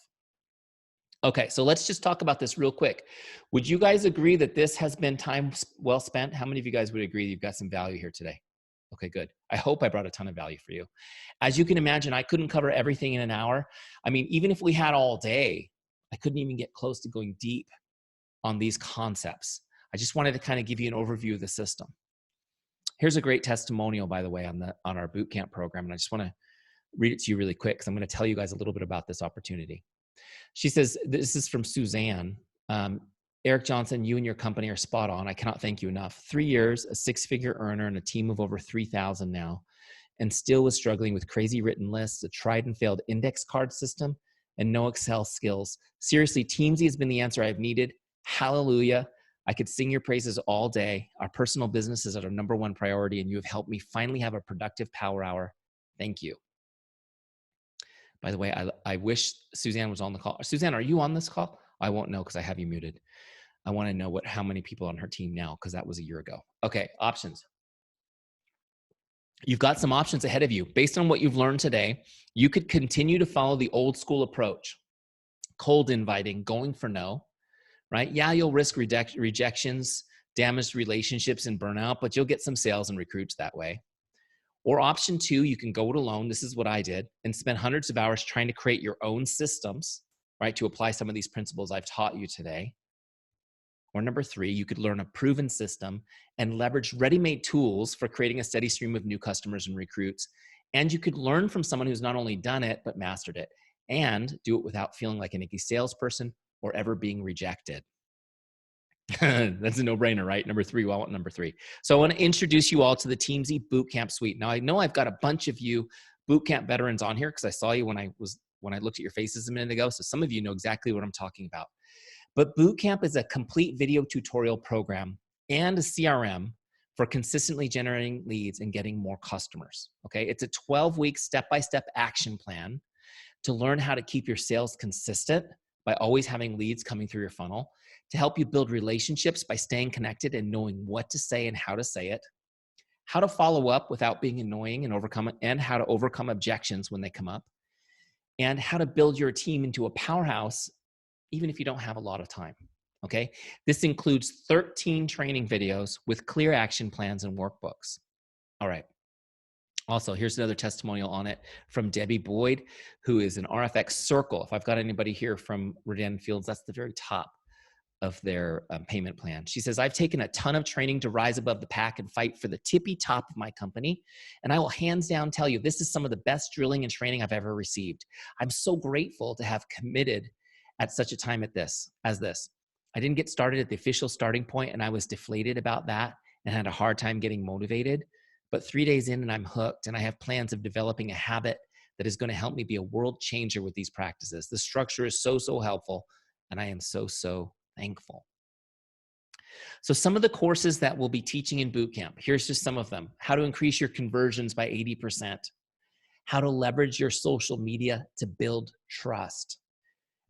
S1: Okay, so let's just talk about this real quick. Would you guys agree that this has been time well spent? How many of you guys would agree you've got some value here today? Okay, good. I hope I brought a ton of value for you. As you can imagine, I couldn't cover everything in an hour. I mean, even if we had all day, I couldn't even get close to going deep on these concepts. I just wanted to kind of give you an overview of the system. Here's a great testimonial, by the way, on our bootcamp program. And I just want to read it to you really quick because I'm going to tell you guys a little bit about this opportunity. She says, this is from Suzanne. Eric Johnson, you and your company are spot on. I cannot thank you enough. 3 years, a 6-figure earner and a team of over 3,000 now, and still was struggling with crazy written lists, a tried and failed index card system, and no Excel skills. Seriously, Teamzy has been the answer I've needed. Hallelujah. I could sing your praises all day. Our personal business is our #1 priority, and you have helped me finally have a productive power hour. Thank you. By the way, I wish Suzanne was on the call. Suzanne, are you on this call? I won't know because I have you muted. I want to know how many people on her team now because that was a year ago. Okay, options. You've got some options ahead of you. Based on what you've learned today, you could continue to follow the old school approach. Cold inviting, going for no, right? Yeah, you'll risk rejections, damaged relationships, and burnout, but you'll get some sales and recruits that way. Or option 2, you can go it alone. This is what I did and spend hundreds of hours trying to create your own systems, right? To apply some of these principles I've taught you today. Or number three, you could learn a proven system and leverage ready-made tools for creating a steady stream of new customers and recruits. And you could learn from someone who's not only done it, but mastered it, and do it without feeling like an icky salesperson or ever being rejected. That's a no-brainer, right? Number three, well, I want number three. So I want to introduce you all to the Teamzy Bootcamp Suite. Now, I know I've got a bunch of you bootcamp veterans on here because I saw you when I looked at your faces a minute ago. So some of you know exactly what I'm talking about. But Bootcamp is a complete video tutorial program and a CRM for consistently generating leads and getting more customers. Okay, it's a 12-week step-by-step action plan to learn how to keep your sales consistent by always having leads coming through your funnel, to help you build relationships by staying connected and knowing what to say and how to say it, how to follow up without being annoying and how to overcome objections when they come up, and how to build your team into a powerhouse even if you don't have a lot of time. Okay, this includes 13 training videos with clear action plans and workbooks. All right. Also, here's another testimonial on it from Debbie Boyd, who is an RFX Circle. If I've got anybody here from Redan Fields, that's the very top of their payment plan. She says, I've taken a ton of training to rise above the pack and fight for the tippy top of my company. And I will hands down tell you, this is some of the best drilling and training I've ever received. I'm so grateful to have committed at such a time as this. I didn't get started at the official starting point, and I was deflated about that and had a hard time getting motivated. But 3 days in and I'm hooked, and I have plans of developing a habit that is going to help me be a world changer with these practices. The structure is so helpful, and I am so thankful. So some of the courses that we'll be teaching in bootcamp, here's just some of them. How to increase your conversions by 80%. How to leverage your social media to build trust.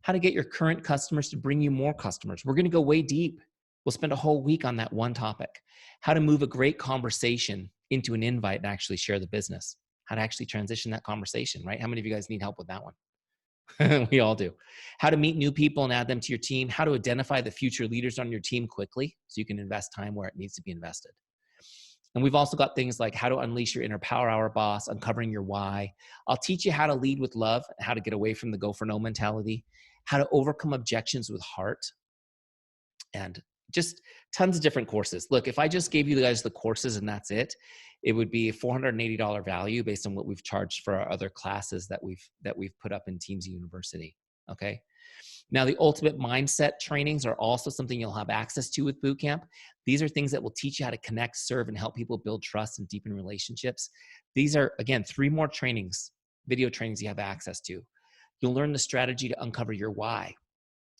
S1: How to get your current customers to bring you more customers. We're going to go way deep. We'll spend a whole week on that one topic. How to move a great conversation into an invite and actually share the business. How to actually transition that conversation, right? How many of you guys need help with that one? We all do. How to meet new people and add them to your team. How to identify the future leaders on your team quickly so you can invest time where it needs to be invested. And we've also got things like how to unleash your inner power hour boss, uncovering your why. I'll teach you how to lead with love, how to get away from the go for no mentality, how to overcome objections with heart, and just tons of different courses. Look, if I just gave you guys the courses and that's it, it would be a $480 value based on what we've charged for our other classes that we've put up in Teamzy University. Okay. Now, the ultimate mindset trainings are also something you'll have access to with Bootcamp. These are things that will teach you how to connect, serve, and help people build trust and deepen relationships. These are, again, 3 more trainings, video trainings you have access to. You'll learn the strategy to uncover your why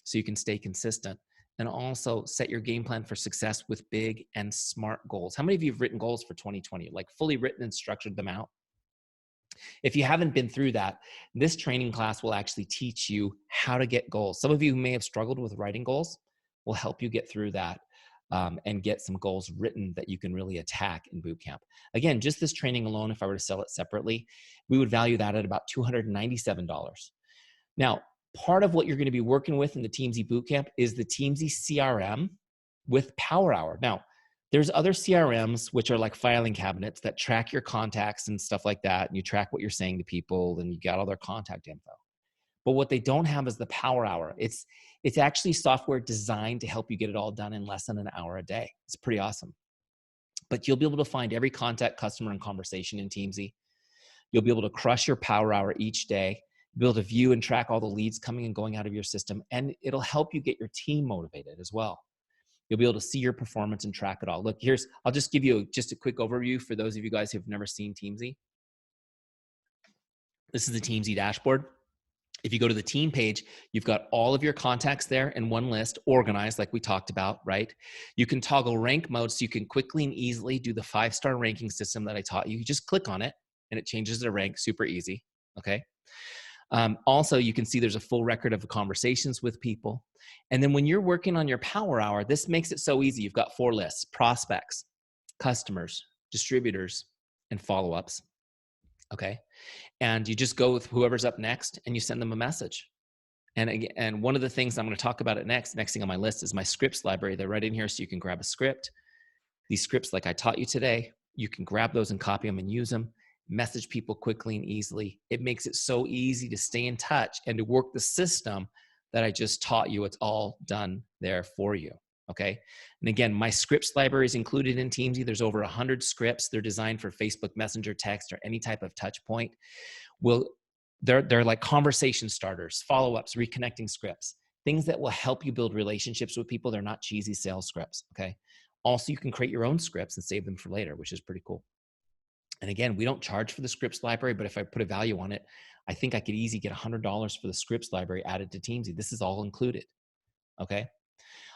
S1: so you can stay consistent, and also set your game plan for success with big and smart goals. How many of you have written goals for 2020, like fully written and structured them out? If you haven't been through that, this training class will actually teach you how to get goals. Some of you who may have struggled with writing goals will help you get through that and get some goals written that you can really attack in bootcamp. Again, just this training alone, if I were to sell it separately, we would value that at about $297. Now, part of what you're going to be working with in the Teamzy Bootcamp is the Teamzy CRM with Power Hour. Now, there's other CRMs, which are like filing cabinets that track your contacts and stuff like that. And you track what you're saying to people and you got all their contact info. But what they don't have is the Power Hour. It's actually software designed to help you get it all done in less than an hour a day. It's pretty awesome. But you'll be able to find every contact, customer, and conversation in Teamzy. You'll be able to crush your Power Hour each day, be able to view and track all the leads coming and going out of your system, and it'll help you get your team motivated as well. You'll be able to see your performance and track it all. Look, I'll just give you just a quick overview for those of you guys who've never seen Teamzy. This is the Teamzy dashboard. If you go to the team page, you've got all of your contacts there in one list, organized like we talked about, right? You can toggle rank mode so you can quickly and easily do the 5-star ranking system that I taught you. You just click on it and it changes the rank, super easy, okay? Also, you can see there's a full record of the conversations with people. And then when you're working on your Power Hour, this makes it so easy. You've got 4 lists: prospects, customers, distributors, and follow-ups. Okay. And you just go with whoever's up next and you send them a message. And one of the things I'm going to talk about next thing on my list is my scripts library. They're right in here so you can grab a script. These scripts, like I taught you today, you can grab those and copy them and use them. Message people quickly and easily. It makes it so easy to stay in touch and to work the system that I just taught you. It's all done there for you. Okay. And again, my scripts library is included in Teamzy. There's over 100 scripts. They're designed for Facebook Messenger, text, or any type of touch point. They're like conversation starters, follow-ups, reconnecting scripts, things that will help you build relationships with people. They're not cheesy sales scripts. Okay. Also, you can create your own scripts and save them for later, which is pretty cool. And again, we don't charge for the scripts library, but if I put a value on it, I think I could easily get $100 for the scripts library added to Teamzy. This is all included. Okay.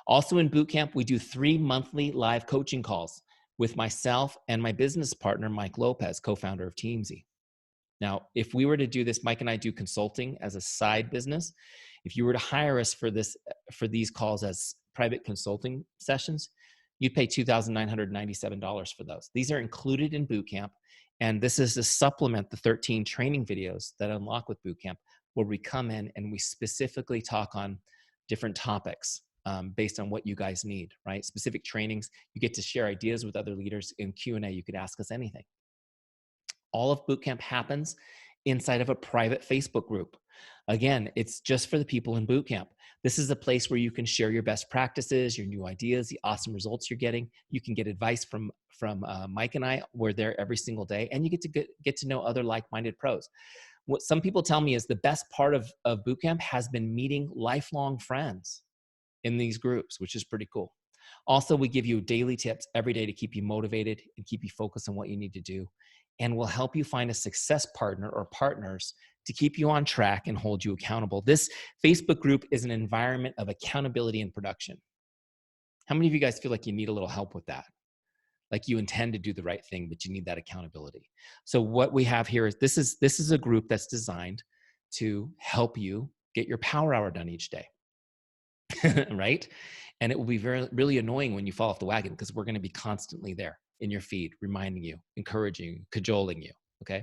S1: Also in bootcamp, we do 3 monthly live coaching calls with myself and my business partner, Mike Lopez, co-founder of Teamzy. Now, if we were to do this, Mike and I do consulting as a side business. If you were to hire us for these calls as private consulting sessions, you'd pay $2,997 for those. These are included in bootcamp. And this is to supplement the 13 training videos that unlock with bootcamp, where we come in and we specifically talk on different topics based on what you guys need, right? Specific trainings. You get to share ideas with other leaders. In Q&A, you could ask us anything. All of bootcamp happens inside of a private Facebook group. Again, it's just for the people in bootcamp. This is a place where you can share your best practices, your new ideas, the awesome results you're getting. You can get advice from Mike and I. We're there every single day, and you get to know other like-minded pros. What some people tell me is the best part of bootcamp has been meeting lifelong friends in these groups, which is pretty cool. Also, we give you daily tips every day to keep you motivated and keep you focused on what you need to do. And we'll help you find a success partner or partners to keep you on track and hold you accountable. This Facebook group is an environment of accountability and production. How many of you guys feel like you need a little help with that? Like you intend to do the right thing, but you need that accountability. So what we have here is this is a group that's designed to help you get your power hour done each day. Right? And it will be really annoying when you fall off the wagon, because we're going to be constantly there in your feed, reminding you, encouraging you, cajoling you. Okay.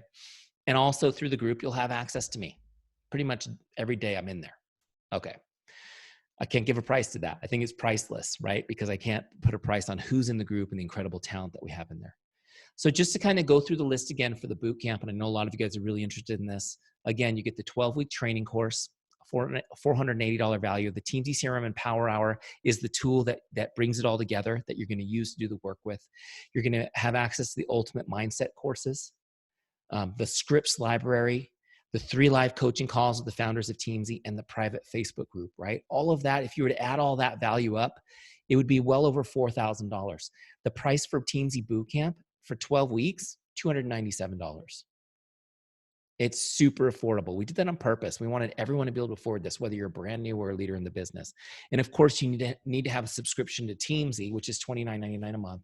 S1: And also through the group, you'll have access to me pretty much every day I'm in there. Okay. I can't give a price to that. I think it's priceless, right? Because I can't put a price on who's in the group and the incredible talent that we have in there. So just to kind of go through the list again for the boot camp, and I know a lot of you guys are really interested in this. Again, you get the 12-week training course, $480 value. The Teamzy CRM and Power Hour is the tool that brings it all together that you're going to use to do the work with. You're going to have access to the ultimate mindset courses, the scripts library, the 3 live coaching calls with the founders of Teamzy, and the private Facebook group, right? All of that, if you were to add all that value up, it would be well over $4,000. The price for Teamzy Bootcamp for 12 weeks, $297. It's super affordable. We did that on purpose. We wanted everyone to be able to afford this, whether you're brand new or a leader in the business. And of course, you need to have a subscription to Teamzy, which is $29.99 a month,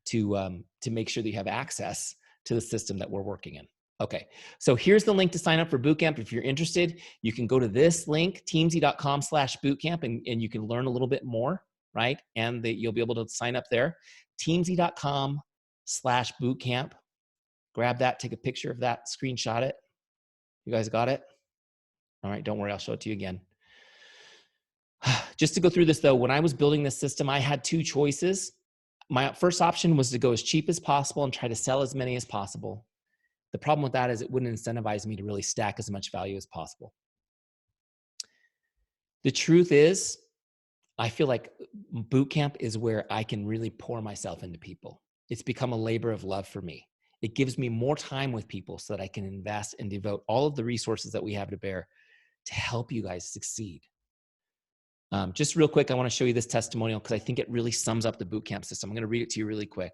S1: to make sure that you have access to the system that we're working in. Okay, so here's the link to sign up for bootcamp. If you're interested, you can go to this link, teamzy.com/bootcamp, and you can learn a little bit more, right? And you'll be able to sign up there. Teamzy.com/bootcamp. Grab that, take a picture of that, screenshot it. You guys got it? All right, don't worry, I'll show it to you again. Just to go through this though, when I was building this system, I had 2 choices. My first option was to go as cheap as possible and try to sell as many as possible. The problem with that is it wouldn't incentivize me to really stack as much value as possible. The truth is, I feel like bootcamp is where I can really pour myself into people. It's become a labor of love for me. It gives me more time with people so that I can invest and devote all of the resources that we have to bear to help you guys succeed. Just real quick, I want to show you this testimonial because I think it really sums up the bootcamp system. I'm going to read it to you really quick.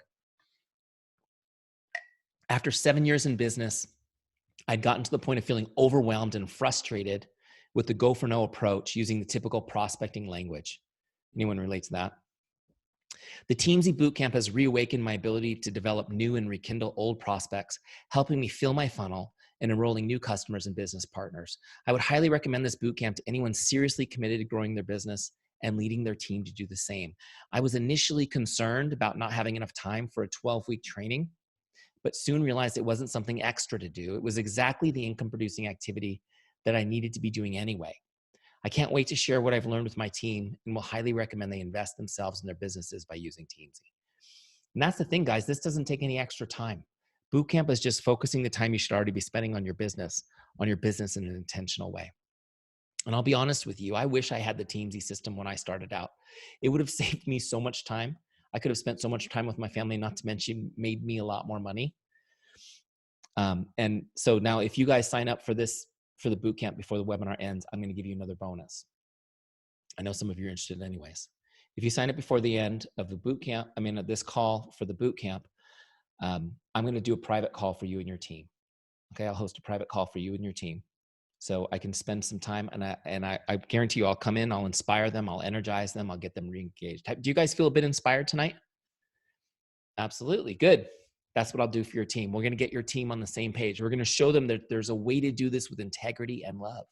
S1: After 7 years in business, I'd gotten to the point of feeling overwhelmed and frustrated with the go for no approach using the typical prospecting language. Anyone relate to that? The Teamzy Bootcamp has reawakened my ability to develop new and rekindle old prospects, helping me fill my funnel and enrolling new customers and business partners. I would highly recommend this bootcamp to anyone seriously committed to growing their business and leading their team to do the same. I was initially concerned about not having enough time for a 12-week training, but soon realized it wasn't something extra to do. It was exactly the income-producing activity that I needed to be doing anyway. I can't wait to share what I've learned with my team, and will highly recommend they invest themselves in their businesses by using Teamzy. And that's the thing, guys. This doesn't take any extra time. Bootcamp is just focusing the time you should already be spending on your business in an intentional way. And I'll be honest with you, I wish I had the Teamzy system when I started out. It would have saved me so much time. I could have spent so much time with my family, not to mention made me a lot more money. And so now if you guys sign up for the boot camp before the webinar ends, I'm going to give you another bonus. I know some of you are interested anyways. If you sign up before the end of the boot camp, this call for the boot camp, I'm going to do a private call for you and your team. Okay, I'll host a private call for you and your team, so I can spend some time, and I guarantee you, I'll come in, I'll inspire them, I'll energize them, I'll get them re-engaged. Do you guys feel a bit inspired tonight? Absolutely, good. That's what I'll do for your team. We're going to get your team on the same page. We're going to show them that there's a way to do this with integrity and love,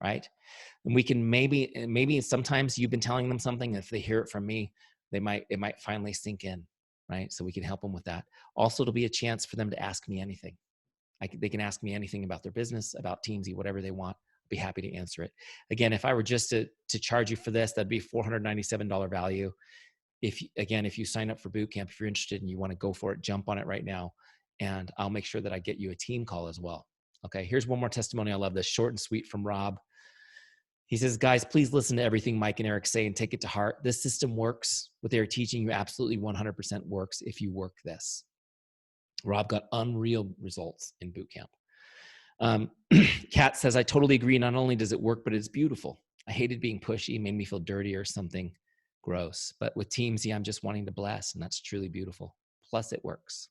S1: right? And we can maybe sometimes you've been telling them something. If they hear it from me, it might finally sink in, right? So we can help them with that. Also, it'll be a chance for them to ask me anything. They can ask me anything about their business, about Teamzy, whatever they want. I'll be happy to answer it. Again, if I were just to charge you for this, that'd be $497 value. If you sign up for boot camp, if you're interested and you want to go for it, jump on it right now, and I'll make sure that I get you a team call as well. Okay, here's one more testimony. I love this, short and sweet, from Rob. He says, guys, please listen to everything Mike and Eric say and take it to heart. This system works. What they're teaching you absolutely 100% works if you work this. Rob got unreal results in boot camp. Kat says, I totally agree. Not only does it work, but it's beautiful. I hated being pushy, made me feel dirty or something gross. But with Teamzy, I'm just wanting to bless, and that's truly beautiful. Plus, it works.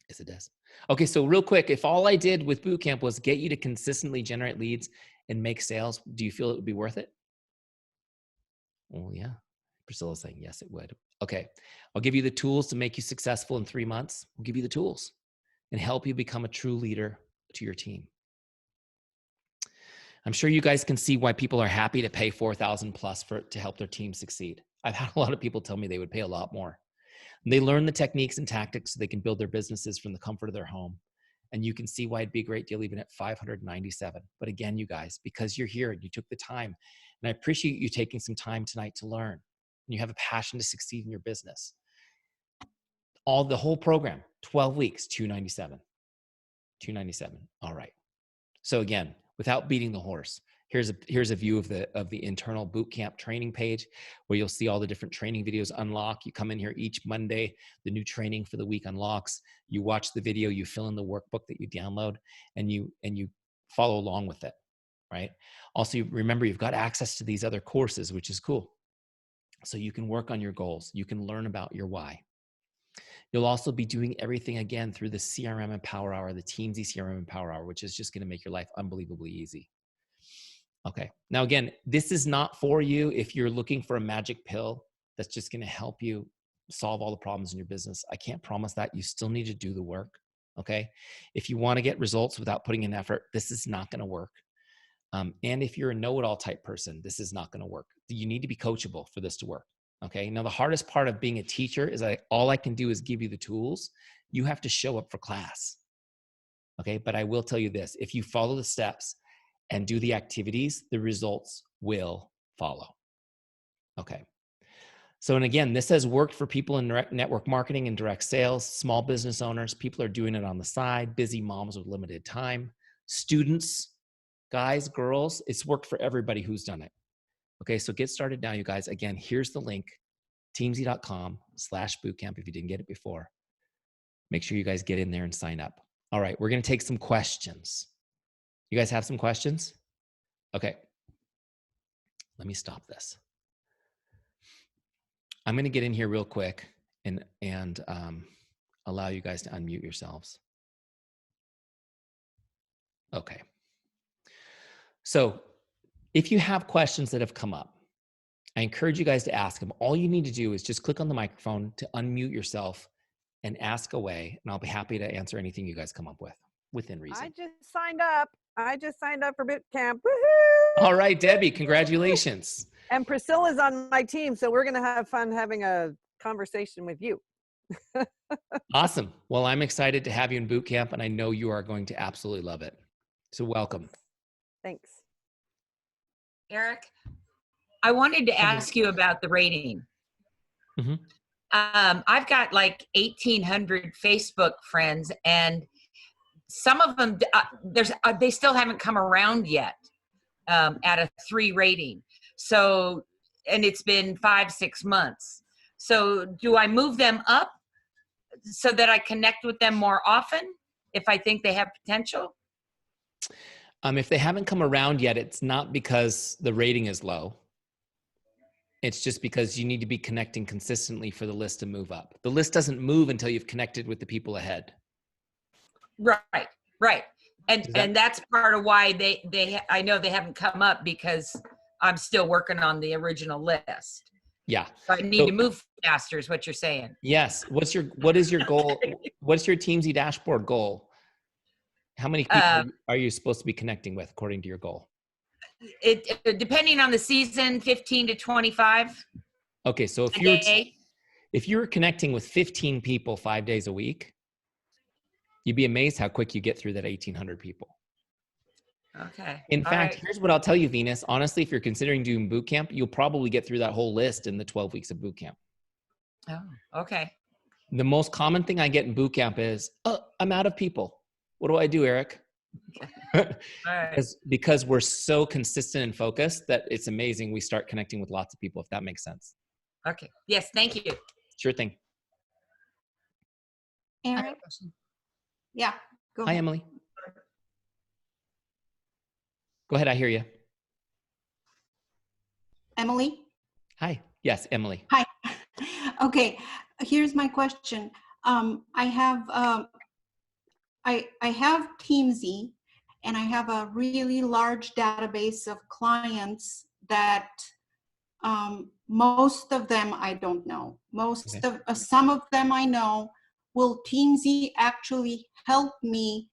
S1: Yes, it does. Okay, so real quick, if all I did with boot camp was get you to consistently generate leads and make sales, do you feel it would be worth it? Well, yeah. Priscilla's saying, yes, it would. Okay, I'll give you the tools to make you successful in 3 months. We'll give you the tools and help you become a true leader to your team. I'm sure you guys can see why people are happy to pay $4,000 plus to help their team succeed. I've had a lot of people tell me they would pay a lot more. And they learn the techniques and tactics so they can build their businesses from the comfort of their home. And you can see why it'd be a great deal even at $597. But again, you guys, because you're here and you took the time, and I appreciate you taking some time tonight to learn, and you have a passion to succeed in your business. The whole program, 12 weeks, $297. All right. So again, without beating the horse, here's a view of the internal bootcamp training page where you'll see all the different training videos unlock. You come in here each Monday, the new training for the week unlocks. You watch the video, you fill in the workbook that you download, and you follow along with it, right? Also, remember, you've got access to these other courses, which is cool. So you can work on your goals. You can learn about your why. You'll also be doing everything again through the CRM and Power Hour, the Teamzy CRM and Power Hour, which is just going to make your life unbelievably easy. Okay. Now, again, this is not for you if you're looking for a magic pill that's just going to help you solve all the problems in your business. I can't promise that. You still need to do the work. Okay. If you want to get results without putting in effort, this is not going to work. And if you're a know-it-all type person, this is not going to work. You need to be coachable for this to work. Okay. Now, the hardest part of being a teacher is all I can do is give you the tools. You have to show up for class. Okay. But I will tell you this, if you follow the steps and do the activities, the results will follow. Okay. So, and again, this has worked for people in network marketing and direct sales, small business owners. People are doing it on the side, busy moms with limited time, students, guys, girls. It's worked for everybody who's done it. Okay, so get started now, you guys. Again, here's the link, teamzy.com/bootcamp if you didn't get it before. Make sure you guys get in there and sign up. All right, we're going to take some questions. You guys have some questions? Okay. Let me stop this. I'm going to get in here real quick and allow you guys to unmute yourselves. Okay. So if you have questions that have come up, I encourage you guys to ask them. All you need to do is just click on the microphone to unmute yourself and ask away, and I'll be happy to answer anything you guys come up with within reason.
S2: I just signed up for boot camp. Woohoo!
S1: All right, Debbie, congratulations.
S2: And Priscilla's on my team, so we're going to have fun having a conversation with you.
S1: Awesome. Well, I'm excited to have you in boot camp, and I know you are going to absolutely love it. So welcome.
S2: Thanks.
S3: Eric, I wanted to ask you about the rating.
S1: Mm-hmm.
S3: I've got like 1,800 Facebook friends, and some of them, they still haven't come around yet. at a 3 rating. So, and it's been 5-6 months. So do I move them up so that I connect with them more often if I think they have potential?
S1: If they haven't come around yet, it's not because the rating is low. It's just because you need to be connecting consistently for the list to move up. The list doesn't move until you've connected with the people ahead.
S3: Right, right. And that's part of why I know they haven't come up, because I'm still working on the original list.
S1: Yeah.
S3: So I need to move faster is what you're saying.
S1: Yes. What is your goal? What's your Teamzy dashboard goal? How many people are you supposed to be connecting with according to your goal?
S3: It depending on the season, 15 to 25.
S1: Okay, so if you were connecting with 15 people 5 days a week, you'd be amazed how quick you get through that 1,800 people.
S3: Okay.
S1: In fact, here's what I'll tell you, Venus. Honestly, if you're considering doing boot camp, you'll probably get through that whole list in the 12 weeks of boot camp.
S3: Oh, okay.
S1: The most common thing I get in boot camp is, oh, I'm out of people. What do I do, Eric?
S3: All right.
S1: Because we're so consistent and focused that it's amazing. We start connecting with lots of people, if that makes sense.
S3: Okay. Yes. Thank you.
S1: Sure thing.
S4: Eric? Yeah, go
S1: Hi,
S4: ahead.
S1: Emily. Go ahead. I hear you.
S4: Emily?
S1: Hi. Yes, Emily.
S4: Hi. Okay, here's my question. I have Teamzy, and I have a really large database of clients that most of them I don't know. Some of them I know. Will Teamzy actually help me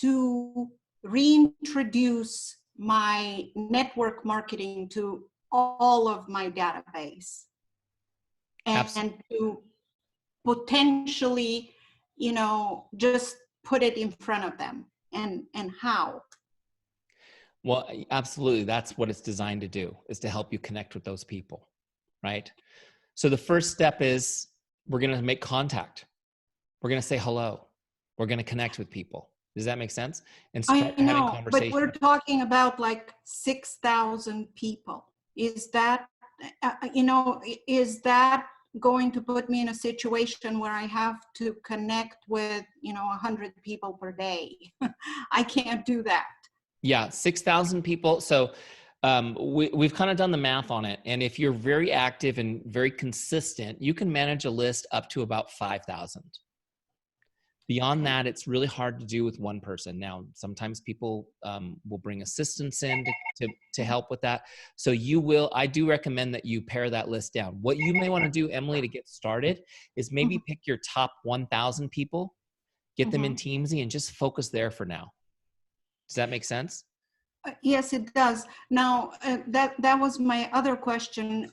S4: to reintroduce my network marketing to all of my database and to potentially, just put it in front of them, and how?
S1: Well, absolutely. That's what it's designed to do, is to help you connect with those people, right? So the first step is we're going to make contact. We're going to say hello. We're going to connect with people. Does that make sense? And start having conversation.
S4: But we're talking about like 6,000 people. Is that, is that going to put me in a situation where I have to connect with, 100 people per day? I can't do that.
S1: Yeah, 6,000 people. So we've kind of done the math on it. And if you're very active and very consistent, you can manage a list up to about 5,000. Beyond that, it's really hard to do with one person. Now, sometimes people will bring assistants in to help with that. So I do recommend that you pare that list down. What you may want to do, Emily, to get started is maybe pick your top 1,000 people, get them in Teamzy, and just focus there for now. Does that make sense?
S4: Yes, it does. Now, that was my other question.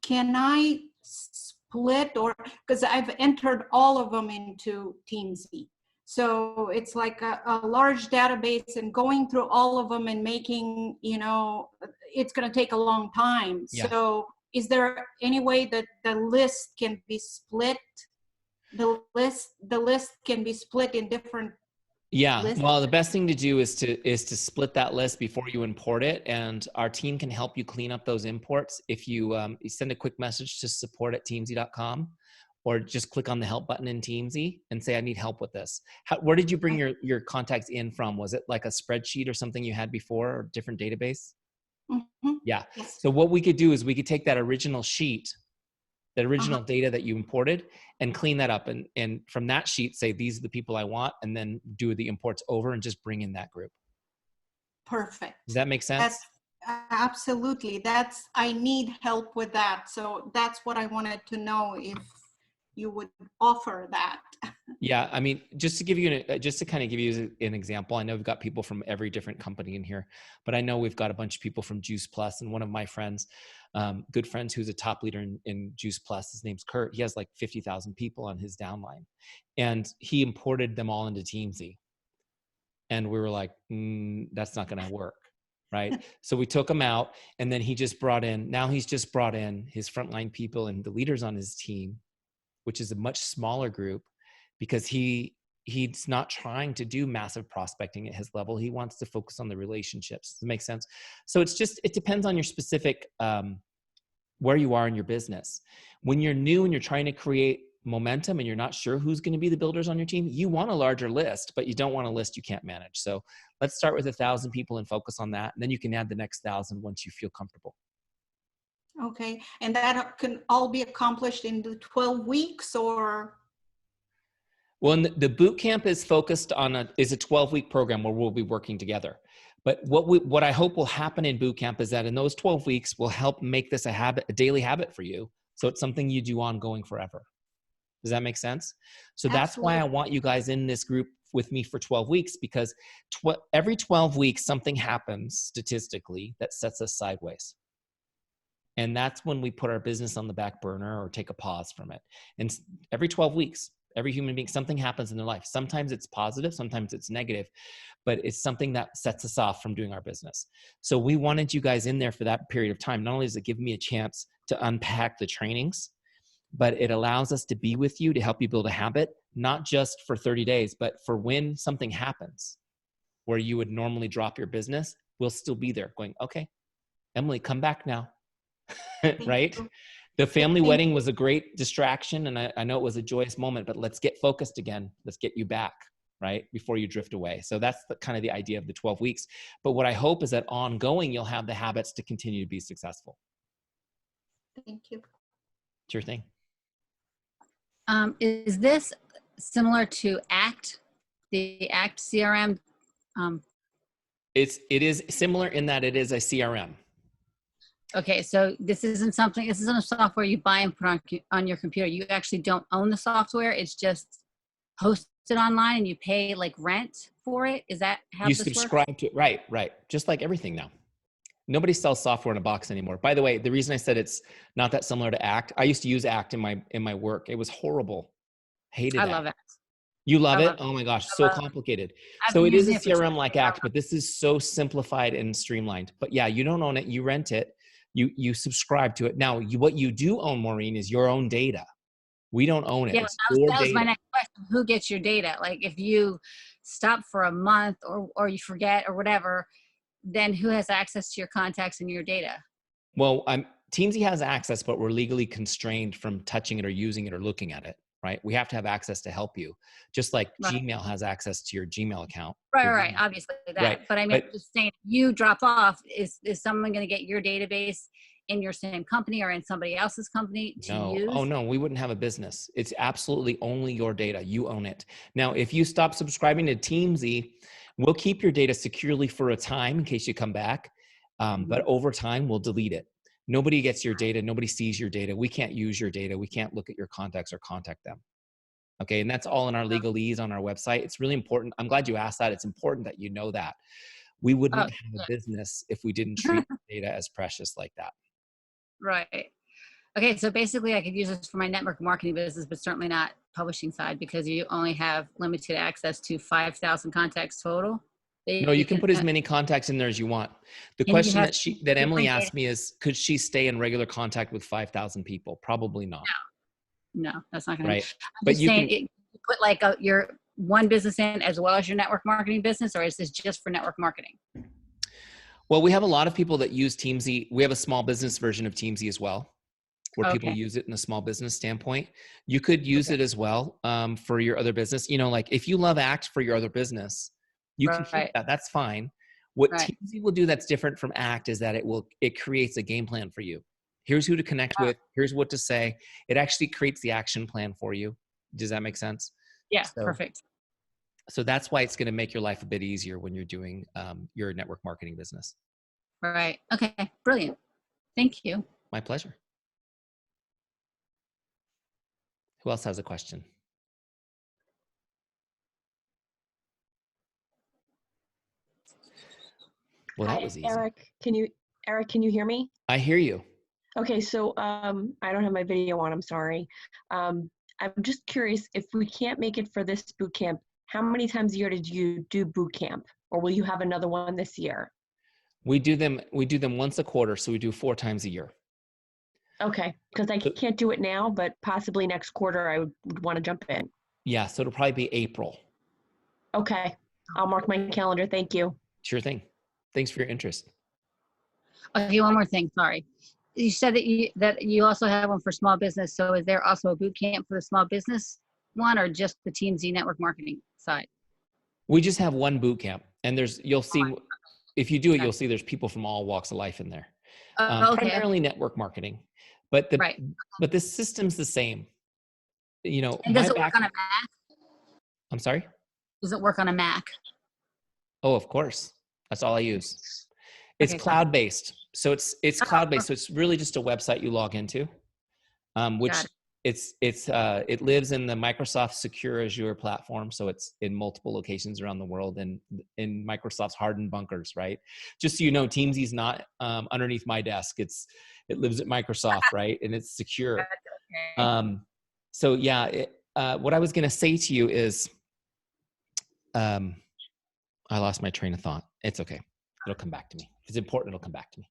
S4: Can I split, or because I've entered all of them into Teamzy, so it's like a large database, and going through all of them and making, it's going to take a long time. Yeah. So is there any way that the list can be split? The list can be split in different.
S1: Yeah, well, the best thing to do is to split that list before you import it, and our team can help you clean up those imports. If you send a quick message to support@teamzy.com, or just click on the help button in Teamzy and say, I need help with this. Where did you bring your contacts in from? Was it like a spreadsheet or something you had before, or a different database? Yeah, yes. So what we could do is we could take that original sheet, that original data that you imported, and clean that up. And from that sheet, say, these are the people I want, and then do the imports over and just bring in that group.
S4: Perfect.
S1: Does that make sense?
S4: Absolutely. I need help with that. So that's what I wanted to know, if you would offer that.
S1: Yeah, I mean, just to kind of give you an example, I know we've got people from every different company in here, but I know we've got a bunch of people from Juice Plus, and one of my friends, good friends, who's a top leader in Juice Plus, his name's Kurt. He has like 50,000 people on his downline, and he imported them all into Teamzy. And we were like, that's not going to work. Right. So we took him out, and then he's just brought in his frontline people and the leaders on his team, which is a much smaller group, because he he's not trying to do massive prospecting at his level. He wants to focus on the relationships. Does that make sense? So it depends on your specific, where you are in your business. When you're new and you're trying to create momentum and you're not sure who's going to be the builders on your team, you want a larger list, but you don't want a list you can't manage. So let's start with 1,000 people and focus on that. And then you can add the next 1,000 once you feel comfortable.
S4: Okay, and that can all be accomplished in the 12 weeks or?
S1: Well, and the boot camp is focused on is a 12-week program where we'll be working together. But what I hope will happen in boot camp is that in those 12 weeks, we'll help make this a daily habit for you. So it's something you do ongoing forever. Does that make sense? So that's why I want you guys in this group with me for 12 weeks, because every 12 weeks, something happens statistically that sets us sideways. And that's when we put our business on the back burner or take a pause from it. And every 12 weeks, every human being, something happens in their life. Sometimes it's positive, sometimes it's negative, but it's something that sets us off from doing our business. So we wanted you guys in there for that period of time. Not only does it give me a chance to unpack the trainings, but it allows us to be with you to help you build a habit, not just for 30 days, but for when something happens where you would normally drop your business, we'll still be there going, okay, Emily, come back now, right? The family wedding was a great distraction, and I know it was a joyous moment, but let's get focused again. Let's get you back, right? Before you drift away. So that's kind of the idea of the 12 weeks. But what I hope is that ongoing, you'll have the habits to continue to be successful.
S4: Thank you.
S1: Sure thing.
S5: Is this similar to ACT, the ACT CRM?
S1: It is similar in that it is a CRM.
S5: Okay, so this isn't a software you buy and put on your computer. You actually don't own the software. It's just hosted online and you pay like rent for it. Is that how this works? You
S1: subscribe to it. Right. Just like everything now. Nobody sells software in a box anymore. By the way, the reason I said it's not that similar to ACT, I used to use ACT in my work. It was horrible. Hated it.
S5: I love it.
S1: You love it? Oh my gosh, so complicated. So it is a CRM like ACT, but this is so simplified and streamlined. But yeah, you don't own it. You rent it. You subscribe to it. Now, what you do own, Maureen, is your own data. We don't own it.
S5: Yeah, that was my next question. Who gets your data? Like if you stop for a month or you forget or whatever, then who has access to your contacts and your data?
S1: Well, Teamzy has access, but we're legally constrained from touching it or using it or looking at it, right? We have to have access to help you. Just like Gmail has access to your Gmail account.
S5: Right. Obviously that. Right. But I mean, I'm just saying, you drop off, is someone going to get your database in your same company or in somebody else's company to use?
S1: Oh no, we wouldn't have a business. It's absolutely only your data. You own it. Now, if you stop subscribing to Teamzy, we'll keep your data securely for a time in case you come back. But over time, we'll delete it. Nobody gets your data. Nobody sees your data. We can't use your data. We can't look at your contacts or contact them. Okay. And that's all in our legalese on our website. It's really important. I'm glad you asked that. It's important that you know that. We wouldn't have a business if we didn't treat data as precious like that.
S5: Right. Okay. So basically I could use this for my network marketing business, but certainly not publishing side because you only have limited access to 5,000 contacts total.
S1: No, you can put as many contacts in there as you want. The question that Emily asked me is, could she stay in regular contact with 5,000 people? Probably not.
S5: No, that's not going
S1: right.
S5: to.
S1: But you can
S5: you put like your one business in as well as your network marketing business, or is this just for network marketing?
S1: Well, we have a lot of people that use Teamzy. We have a small business version of Teamzy as well, where people use it in a small business standpoint. You could use it as well for your other business. You know, like if you love ACT for your other business, you can keep that. That's fine. What Teamzy will do that's different from ACT is that it creates a game plan for you. Here's who to connect with. Here's what to say. It actually creates the action plan for you. Does that make sense?
S5: Yeah, perfect.
S1: So that's why it's going to make your life a bit easier when you're doing your network marketing business.
S5: Right. Okay. Brilliant. Thank you.
S1: My pleasure. Who else has a question? Well, that was easy.
S6: Eric, can you hear me?
S1: I hear you.
S6: Okay, so I don't have my video on, I'm sorry. I'm just curious, if we can't make it for this boot camp, how many times a year did you do boot camp? Or will you have another one this year?
S1: We do them once a quarter, so we do 4 times a year.
S6: Okay, because I can't do it now, but possibly next quarter I would want to jump in.
S1: Yeah, so it'll probably be April.
S6: Okay. I'll mark my calendar. Thank you.
S1: Sure thing. Thanks for your interest.
S5: Okay, one more thing. Sorry. You said that you also have one for small business. So is there also a boot camp for the small business one, or just the Teamzy network marketing side?
S1: We just have one boot camp, and you'll see, if you do it, you'll see there's people from all walks of life in there.
S5: Okay.
S1: Primarily network marketing, but
S5: Right.
S1: but the system's the same. You know,
S5: And does it work on a Mac?
S1: I'm sorry?
S5: Does it work on a Mac?
S1: Oh, of course. That's all I use. It's
S5: Okay,
S1: cloud-based. So it's cloud-based. So it's really just a website you log into, which
S5: Got
S1: it lives in the Microsoft Secure Azure platform. So it's in multiple locations around the world and in Microsoft's hardened bunkers, right? Just so you know, Teamzy's not underneath my desk. It lives at Microsoft, right? And it's secure.
S5: Okay.
S1: So yeah, what I was going to say to you is, I lost my train of thought. It's okay. It'll come back to me. If it's important, it'll come back to me.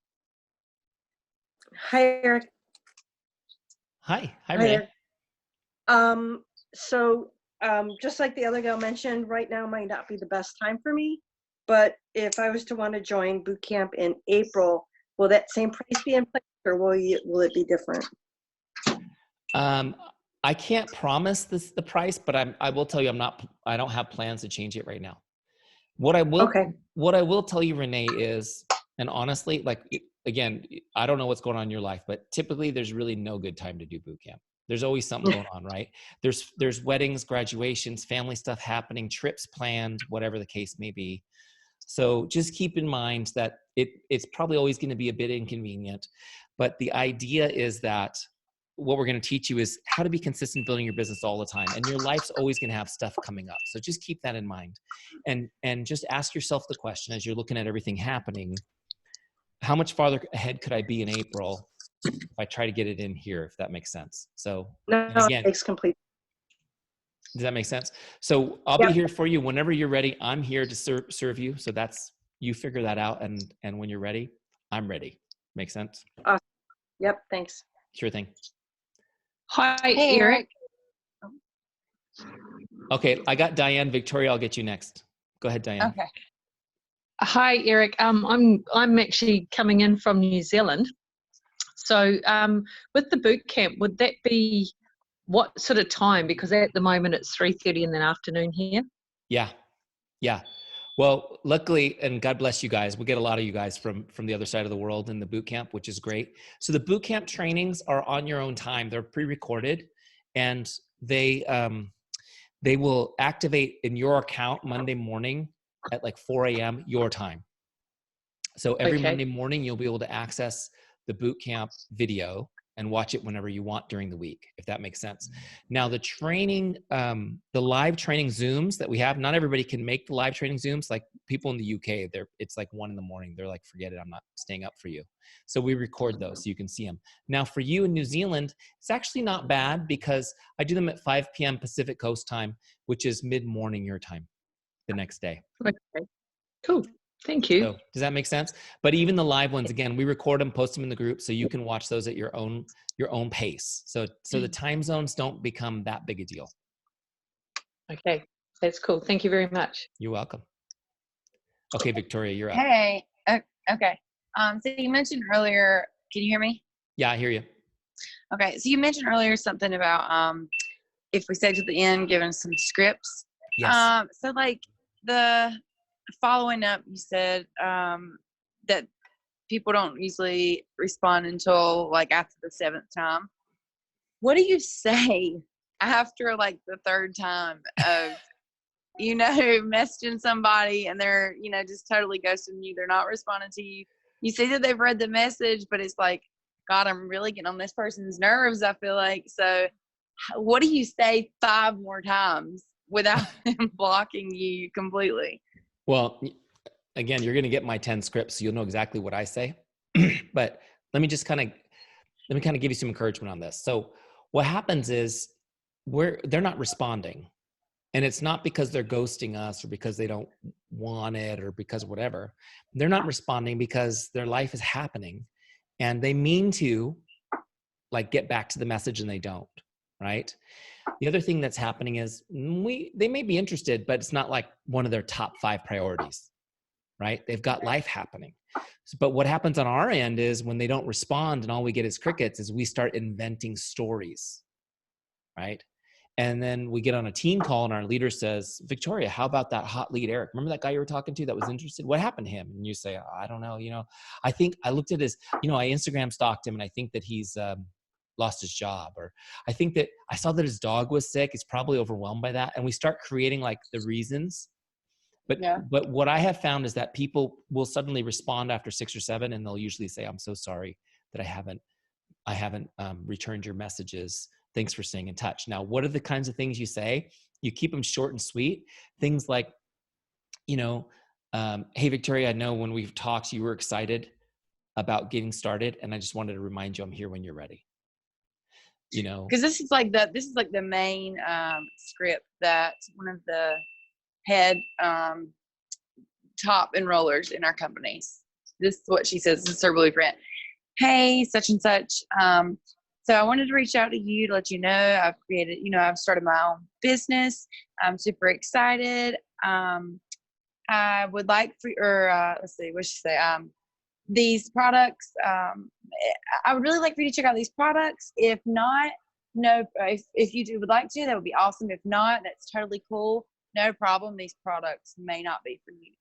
S7: Hi, Eric.
S1: Hi,
S7: Hi,
S1: Renee.
S7: Eric. Just like the other gal mentioned, right now might not be the best time for me, but if I was to want to join boot camp in April, will that same price be in place, or will it be different?
S1: I can't promise the price, but I will tell you I don't have plans to change it right now. What I will tell you, Renee, is, and honestly, like, again, I don't know what's going on in your life, but typically there's really no good time to do boot camp. There's always something going on, right? There's weddings, graduations, family stuff happening, trips planned, whatever the case may be. So just keep in mind that it's probably always going to be a bit inconvenient, but the idea is that what we're going to teach you is how to be consistent building your business all the time. And your life's always going to have stuff coming up. So just keep that in mind. And just ask yourself the question as you're looking at everything happening, how much farther ahead could I be in April if I try to get it in here, if that makes sense? So
S7: No,
S1: again,
S7: it makes complete.
S1: does that make sense? So I'll be here for you whenever you're ready. I'm here to serve you. So you figure that out. And when you're ready, I'm ready. Make sense?
S7: Awesome. Yep. Thanks.
S1: Sure thing.
S8: Hi, Eric.
S1: Okay, I got Diane. Victoria, I'll get you next. Go ahead, Diane.
S8: Okay. Hi, Eric. I'm actually coming in from New Zealand. So with the boot camp, would that be what sort of time? Because at the moment it's 3:30 in the afternoon here.
S1: Yeah. Well, luckily, and God bless you guys, we get a lot of you guys from the other side of the world in the boot camp, which is great. So the boot camp trainings are on your own time. They're pre-recorded, and they will activate in your account Monday morning at like 4 a.m. your time. So every Monday morning, you'll be able to access the boot camp video and watch it whenever you want during the week, if that makes sense. Now the training, the live training Zooms that we have, not everybody can make the live training Zooms. Like people in the UK, it's like 1 a.m. They're like, forget it, I'm not staying up for you. So we record those so you can see them. Now for you in New Zealand, it's actually not bad because I do them at 5 p.m. Pacific Coast time, which is mid-morning your time the next day.
S8: Okay, cool. Thank you.
S1: So, does that make sense? But even the live ones, again, we record them, post them in the group, so you can watch those at your own pace. So the time zones don't become that big a deal.
S8: Okay, that's cool. Thank you very much.
S1: You're welcome. Okay, Victoria, you're up.
S9: Hey. Okay. So you mentioned earlier. Can you hear me?
S1: Yeah, I hear you.
S9: Okay. So you mentioned earlier something about if we say to the end, giving some scripts.
S1: Yes.
S9: So like the following up, you said that people don't usually respond until like after the 7th time. What do you say after like the 3rd time of, messaging somebody and they're, just totally ghosting you. They're not responding to you. You see that they've read the message, but it's like, God, I'm really getting on this person's nerves, I feel like. So what do you say 5 more times without them blocking you completely?
S1: Well, again, you're going to get my 10 scripts, so you'll know exactly what I say. But let me kind of give you some encouragement on this. So what happens is they're not responding. And it's not because they're ghosting us or because they don't want it or because whatever. They're not responding because their life is happening and they mean to like get back to the message and they don't, right? The other thing that's happening is they may be interested, but it's not like one of their top 5 priorities, right? They've got life happening. But what happens on our end is when they don't respond and all we get is crickets, is we start inventing stories, right? And then we get on a team call and our leader says, Victoria, how about that hot lead, Eric? Remember that guy you were talking to that was interested? What happened to him? And you say, I don't know. I think I looked at his, I Instagram stalked him and I think that he's lost his job. Or I think that I saw that his dog was sick. He's probably overwhelmed by that. And we start creating like the reasons. But what I have found is that people will suddenly respond after 6 or 7 and they'll usually say, I'm so sorry that I haven't returned your messages. Thanks for staying in touch. Now, what are the kinds of things you say? You keep them short and sweet. Things like, hey, Victoria, I know when we've talked, you were excited about getting started. And I just wanted to remind you, I'm here when you're ready.
S9: Because this is like the main script that one of the head top enrollers in our companies. This is what she says. This is her blueprint. Hey, such and such. So I wanted to reach out to you to let you know I've started my own business. I'm super excited. I would like let's see, what should she say? These products, I would really like for you to check out these products. If not, if you would like to, that would be awesome. If not, that's totally cool. No problem. These products may not be for you.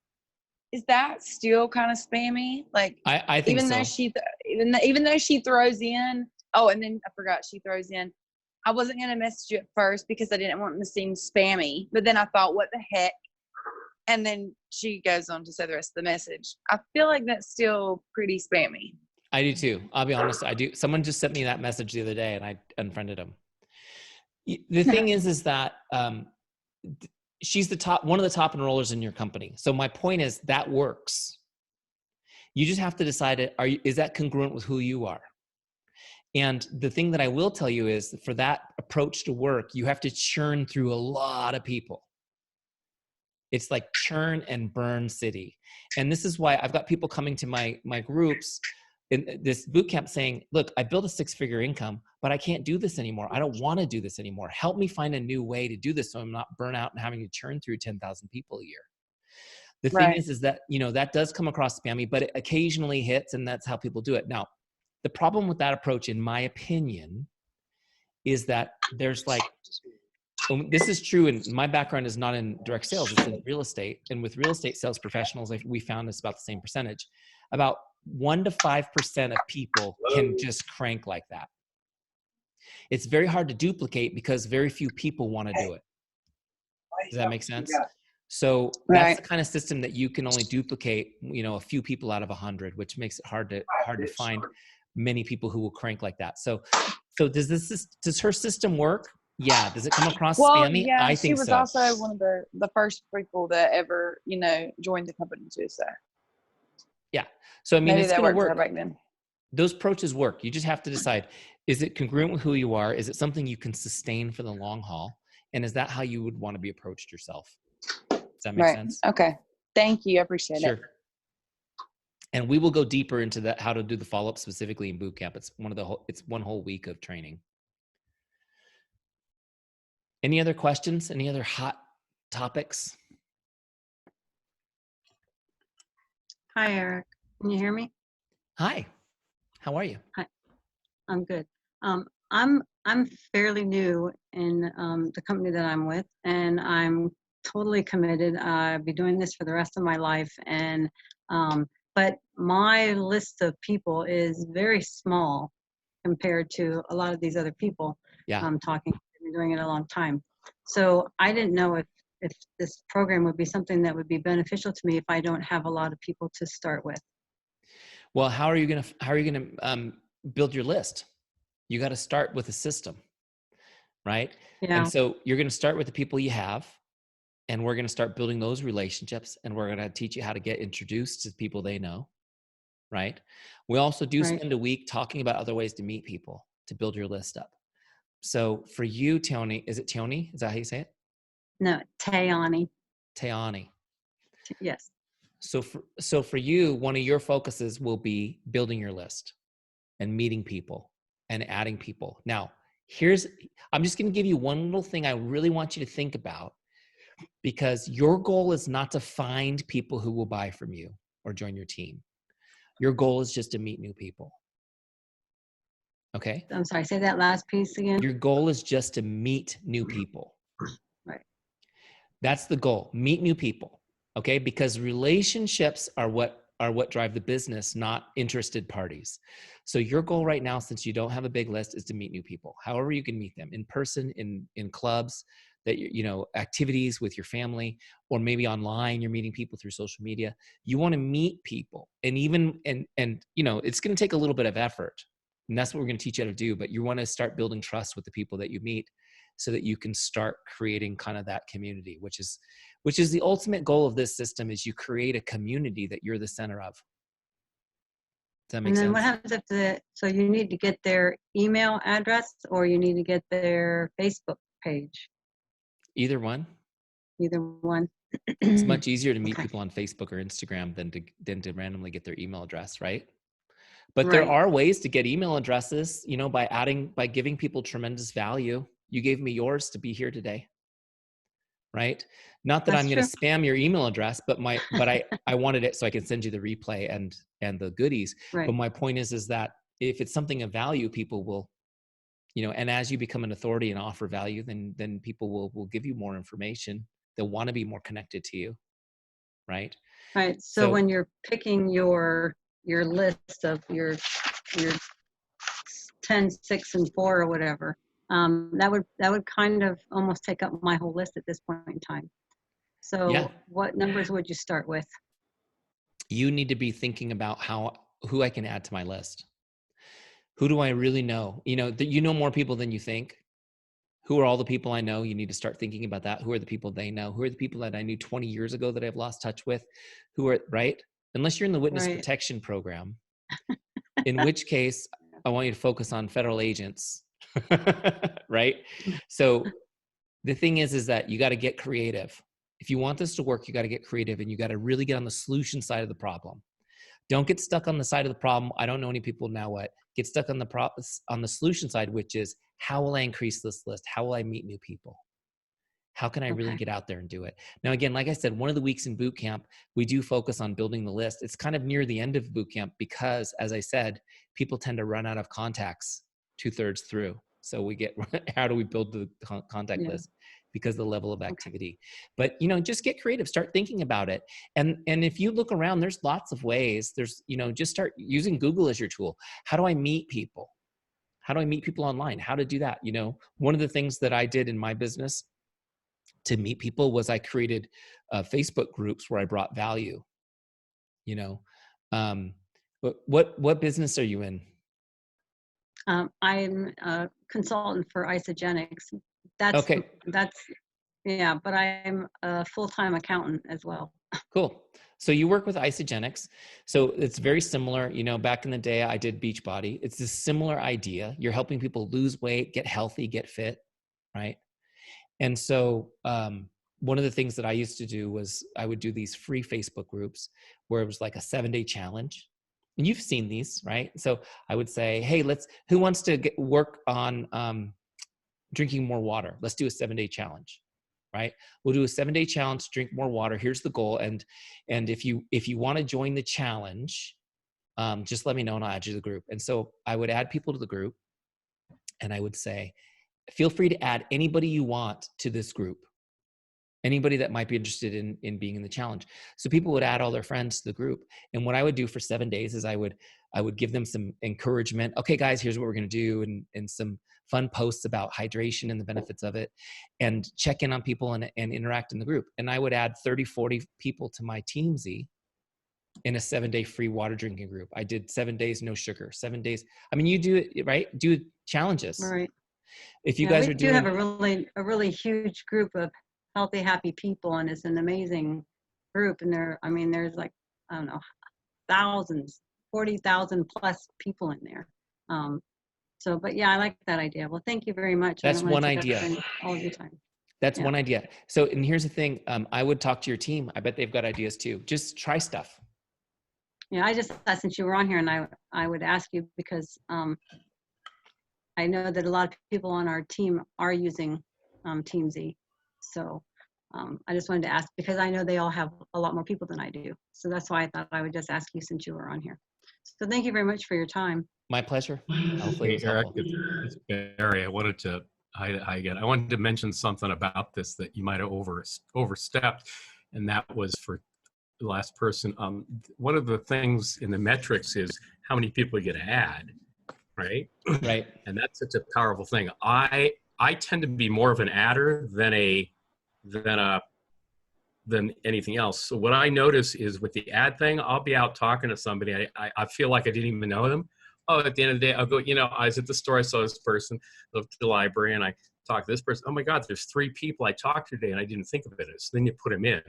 S9: Is that still kind of spammy? Like,
S1: I think
S9: even
S1: so.
S9: Though even though she throws in, and then I forgot she throws in, I wasn't going to message you at first because I didn't want it to seem spammy. But then I thought, what the heck? And then she goes on to say the rest of the message. I feel like that's still pretty spammy.
S1: I do too. I'll be honest. I do. Someone just sent me that message the other day and I unfriended him. The thing is that she's one of the top enrollers in your company. So my point is that works. You just have to decide, is that congruent with who you are? And the thing that I will tell you is for that approach to work, you have to churn through a lot of people. It's like churn and burn city. And this is why I've got people coming to my groups in this boot camp saying, look, I built a 6-figure income, but I can't do this anymore. I don't want to do this anymore. Help me find a new way to do this so I'm not burnt out and having to churn through 10,000 people a year. The thing is that, that does come across spammy, but it occasionally hits and that's how people do it. Now, the problem with that approach, in my opinion, is that there's this is true, and my background is not in direct sales, it's in real estate. And with real estate sales professionals, we found it's about the same percentage. About 1 to 5% of people can just crank like that. It's very hard to duplicate because very few people want to do it. Does that make sense? So that's the kind of system that you can only duplicate, a few people out of 100, which makes it hard to find many people who will crank like that. So does her system work? Yeah. Does it come across spammy?
S9: Yeah,
S1: I think
S9: she was
S1: so.
S9: also one of the first people that ever, joined the company too. So
S1: yeah. So I mean,
S9: maybe
S1: it's
S9: that
S1: going to
S9: worked for her
S1: work.
S9: back then.
S1: Those approaches work. You just have to decide, is it congruent with who you are? Is it something you can sustain for the long haul? And is that how you would want to be approached yourself? Does that make sense?
S9: Okay. Thank you. I appreciate it.
S1: Sure. And we will go deeper into that, how to do the follow-up specifically in boot camp. It's one whole week of training. Any other questions? Any other hot topics?
S10: Hi, Eric. Can you hear me?
S1: Hi. How are you?
S10: Hi. I'm good. I'm fairly new in the company that I'm with, and I'm totally committed. I'll be doing this for the rest of my life, and but my list of people is very small compared to a lot of these other people I'm talking to. I've been doing it a long time. So I didn't know if this program would be something that would be beneficial to me if I don't have a lot of people to start with.
S1: Well, how are you gonna build your list? You got to start with a system, right?
S10: Yeah.
S1: And so you're going to start with the people you have, and we're going to start building those relationships, and we're going to teach you how to get introduced to people they know, right? We also do spend a week talking about other ways to meet people to build your list up. So for you, Tony, is it Tony? Is that how you say it?
S10: No, Tayani.
S1: Tayani.
S10: Yes.
S1: So for you, one of your focuses will be building your list and meeting people and adding people. Now, I'm just going to give you one little thing I really want you to think about, because your goal is not to find people who will buy from you or join your team. Your goal is just to meet new people. Okay?
S10: I'm sorry, say that last piece again.
S1: Your goal is just to meet new people.
S10: Right.
S1: That's the goal. Meet new people. Okay? Because relationships are what drive the business, not interested parties. So your goal right now, since you don't have a big list, is to meet new people. However you can meet them, in person, in clubs, that activities with your family, or maybe online, you're meeting people through social media. You want to meet people, and it's going to take a little bit of effort, and that's what we're going to teach you how to do. But you want to start building trust with the people that you meet, so that you can start creating kind of that community, which is the ultimate goal of this system, is you create a community that you're the center of. Does that make
S10: And then
S1: sense?
S10: what happens so you need to get their email address, or you need to get their Facebook page?
S1: Either one.
S10: Either one.
S1: It's much easier to meet
S10: Okay.
S1: people on Facebook or Instagram than to randomly get their email address, right? But there
S10: Right.
S1: are ways to get email addresses, by giving people tremendous value. You gave me yours to be here today, right? Not that
S10: That's
S1: I'm going to
S10: true.
S1: spam your email address, but I wanted it so I can send you the replay and the goodies.
S10: Right.
S1: But my point is that if it's something of value, people will, and as you become an authority and offer value, then people will give you more information. They'll want to be more connected to you, right?
S10: Right. So when you're picking your list of your 10, 6, and 4 or whatever, that would kind of almost take up my whole list at this point in time. So
S1: Yeah.
S10: what numbers would you start with?
S1: You need to be thinking about who I can add to my list. Who do I really know? You know more people than you think. Who are all the people I know? You need to start thinking about that. Who are the people they know? Who are the people that I knew 20 years ago that I've lost touch with? Who are, right? Unless you're in the witness
S10: Right.
S1: protection program, in which case I want you to focus on federal agents, right? So the thing is that you got to get creative. If you want this to work, you got to get creative, and you got to really get on the solution side of the problem. Don't get stuck on the side of the problem. I don't know any people, now what? Get stuck on the solution side, which is, how will I increase this list? How will I meet new people? How can I really get out there and do it? Now, again, like I said, one of the weeks in boot camp, we do focus on building the list. It's kind of near the end of boot camp because, as I said, people tend to run out of contacts 2/3 through. So we get, how do we build the contact list? Because of the level of activity. But, just get creative, start thinking about it. And if you look around, there's lots of ways. There's, just start using Google as your tool. How do I meet people? How do I meet people online? How to do that? One of the things that I did in my business to meet people was I created Facebook groups where I brought value. What business are you in?
S10: I'm a consultant for Isogenics. That's yeah, but I'm a full-time accountant as well.
S1: Cool. So you work with Isogenics. So it's very similar. Back in the day, I did Beachbody. It's a similar idea. You're helping people lose weight, get healthy, get fit, right? And so one of the things that I used to do was I would do these free Facebook groups where it was like a 7-day challenge. And you've seen these, right? So I would say, hey, who wants to work on drinking more water? Let's do a 7-day challenge, right? We'll do a 7-day challenge, drink more water. Here's the goal. And if you want to join the challenge, just let me know and I'll add you to the group. And so I would add people to the group, and I would say, feel free to add anybody you want to this group. Anybody that might be interested in being in the challenge. So people would add all their friends to the group. And what I would do for 7 days is I would give them some encouragement. Okay, guys, here's what we're going to do. And some fun posts about hydration and the benefits of it, and check in on people and interact in the group. And I would add 30, 40 people to my Teamzy in a 7-day free water drinking group. I did 7 days, no sugar, 7 days. I mean, you do it, right? Do challenges.
S10: Right.
S1: If you guys are doing,
S10: we do have a really huge group of healthy, happy people, and it's an amazing group. And there's like, I don't know, thousands, 40,000 plus people in there. But yeah, I like that idea. Well, thank you very much.
S1: That's one idea.
S10: All of your time.
S1: That's one idea. So, and here's the thing, I would talk to your team. I bet they've got ideas too. Just try stuff.
S10: Yeah, I just thought since you were on here, and I would ask you because I know that a lot of people on our team are using Teamzy. So I just wanted to ask, because I know they all have a lot more people than I do. So that's why I thought I would just ask you since you were on here. So thank you very much for your time.
S1: My pleasure. Hopefully it
S11: Hey,
S1: was
S11: Eric,
S1: helpful.
S11: it's Barry. I wanted to, hi again. I wanted to mention something about this that you might have overstepped, and that was for the last person. One of the things in the metrics is how many people you get to add, right?
S1: Right.
S11: And that's such a powerful thing. I tend to be more of an adder than anything else. So what I notice is with the ad thing, I'll be out talking to somebody. I feel like I didn't even know them. Oh, at the end of the day, I'll go, I was at the store, I saw this person, looked at the library, and I talked to this person. Oh my God, there's 3 people I talked to today and I didn't think of it as. So then you put them in.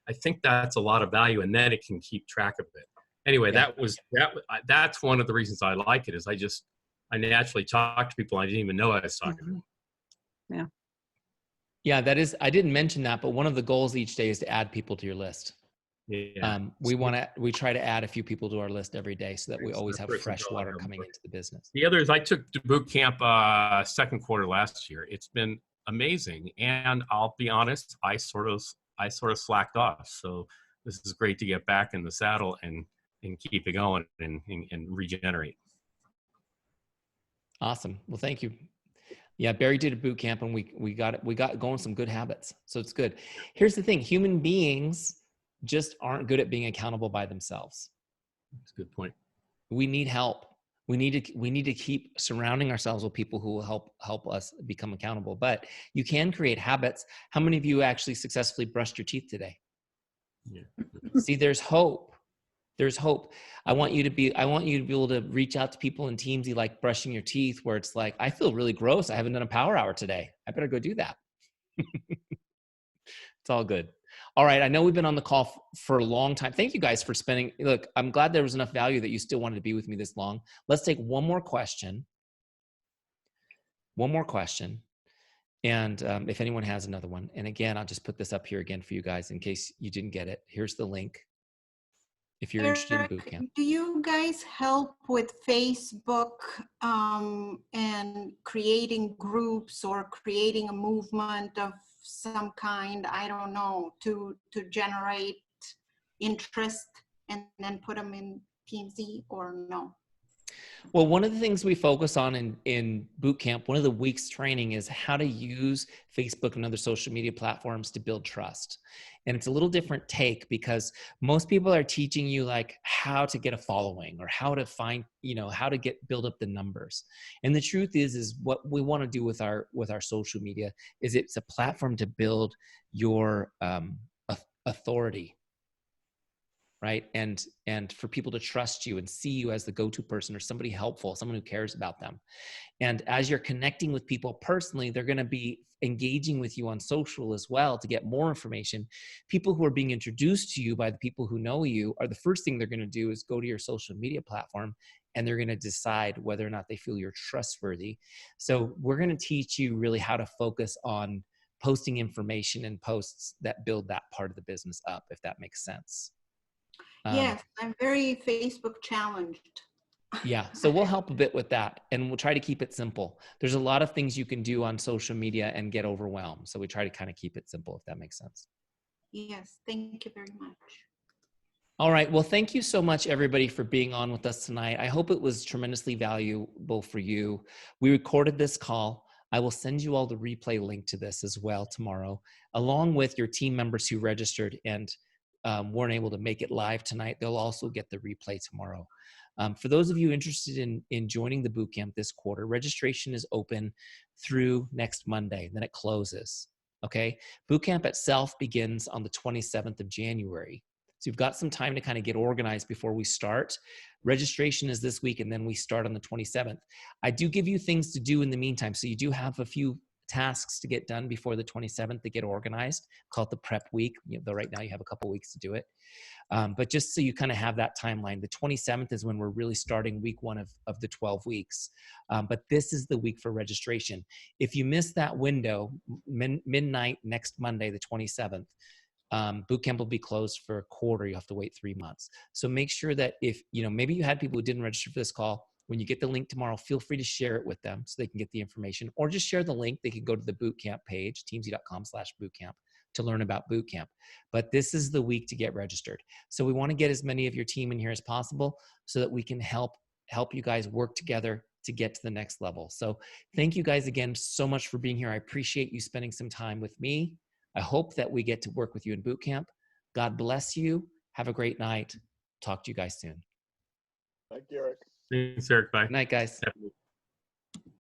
S11: I think that's a lot of value, and then it can keep track of it. Anyway,
S1: Yeah.
S11: that's one of the reasons I like it, is I naturally talk to people I didn't even know I was talking to.
S10: Yeah.
S1: Yeah, that is, I didn't mention that, but one of the goals each day is to add people to your list.
S11: Yeah.
S1: We try to add a few people to our list every day so that we always have
S11: First
S1: fresh
S11: until I
S1: water
S11: have
S1: coming
S11: more.
S1: into the business.
S11: The other is I took to boot camp second quarter last year. It's been amazing, and I'll be honest, I sort of slacked off. So this is great to get back in the saddle and keep it going and regenerate.
S1: Awesome. Well, thank you. Yeah, Barry did a boot camp, and we got going some good habits. So it's good. Here's the thing: human beings just aren't good at being accountable by themselves.
S11: That's a good point.
S1: We need help. We need to keep surrounding ourselves with people who will help us become accountable. But you can create habits. How many of you actually successfully brushed your teeth today?
S11: Yeah.
S1: See, there's hope. There's hope. I want you to be able to reach out to people in Teamzy, like brushing your teeth, where it's like, I feel really gross. I haven't done a power hour today. I better go do that. It's all good. All right. I know we've been on the call for a long time. Thank you guys for spending. Look, I'm glad there was enough value that you still wanted to be with me this long. Let's take one more question. And if anyone has another one, and again, I'll just put this up here again for you guys in case you didn't get it. Here's the link. If you're interested in boot camp.
S4: Do you guys help with Facebook and creating groups or creating a movement of some kind? I don't know, to generate interest and then put them in Teamzy, or no?
S1: Well, one of the things we focus on in boot camp, one of the week's training, is how to use Facebook and other social media platforms to build trust. And it's a little different take, because most people are teaching you like how to get a following or how to find, how to build up the numbers. And the truth is what we want to do with our social media is it's a platform to build your authority. Right. And for people to trust you and see you as the go-to person or somebody helpful, someone who cares about them. And as you're connecting with people personally, they're going to be engaging with you on social as well to get more information. People who are being introduced to you by the people who know you are the first thing they're going to do is go to your social media platform, and they're going to decide whether or not they feel you're trustworthy. So we're going to teach you really how to focus on posting information and posts that build that part of the business up, if that makes sense.
S4: Yes, I'm very Facebook challenged.
S1: Yeah, so we'll help a bit with that, and we'll try to keep it simple. There's a lot of things you can do on social media and get overwhelmed, so we try to kind of keep it simple, if that makes sense.
S4: Yes, thank you very much.
S1: All right, well, thank you so much, everybody, for being on with us tonight. I hope it was tremendously valuable for you. We recorded this call. I will send you all the replay link to this as well tomorrow, along with your team members who registered and weren't able to make it live tonight. They'll also get the replay tomorrow. For those of you interested in joining the bootcamp this quarter, registration is open through next Monday, then it closes, okay? Bootcamp itself begins on the 27th of January. So you've got some time to kind of get organized before we start. Registration is this week, and then we start on the 27th. I do give you things to do in the meantime. So you do have a few tasks to get done before the 27th to get organized. Call it the prep week, though right now you have a couple weeks to do it. But just so you kind of have that timeline, the 27th is when we're really starting week one of the 12 weeks. But this is the week for registration. If you miss that window, midnight next Monday, the 27th, bootcamp will be closed for a quarter. You have to wait 3 months. So make sure that if, maybe you had people who didn't register for this call, When you get the link tomorrow, feel free to share it with them so they can get the information, or just share the link. They can go to the bootcamp page, teamzy.com/bootcamp, to learn about bootcamp. But this is the week to get registered. So we want to get as many of your team in here as possible so that we can help you guys work together to get to the next level. So thank you guys again so much for being here. I appreciate you spending some time with me. I hope that we get to work with you in boot camp. God bless you. Have a great night. Talk to you guys soon.
S12: Thank you, Eric.
S11: Thanks, Eric. Bye.
S1: Good night, guys.
S11: Happy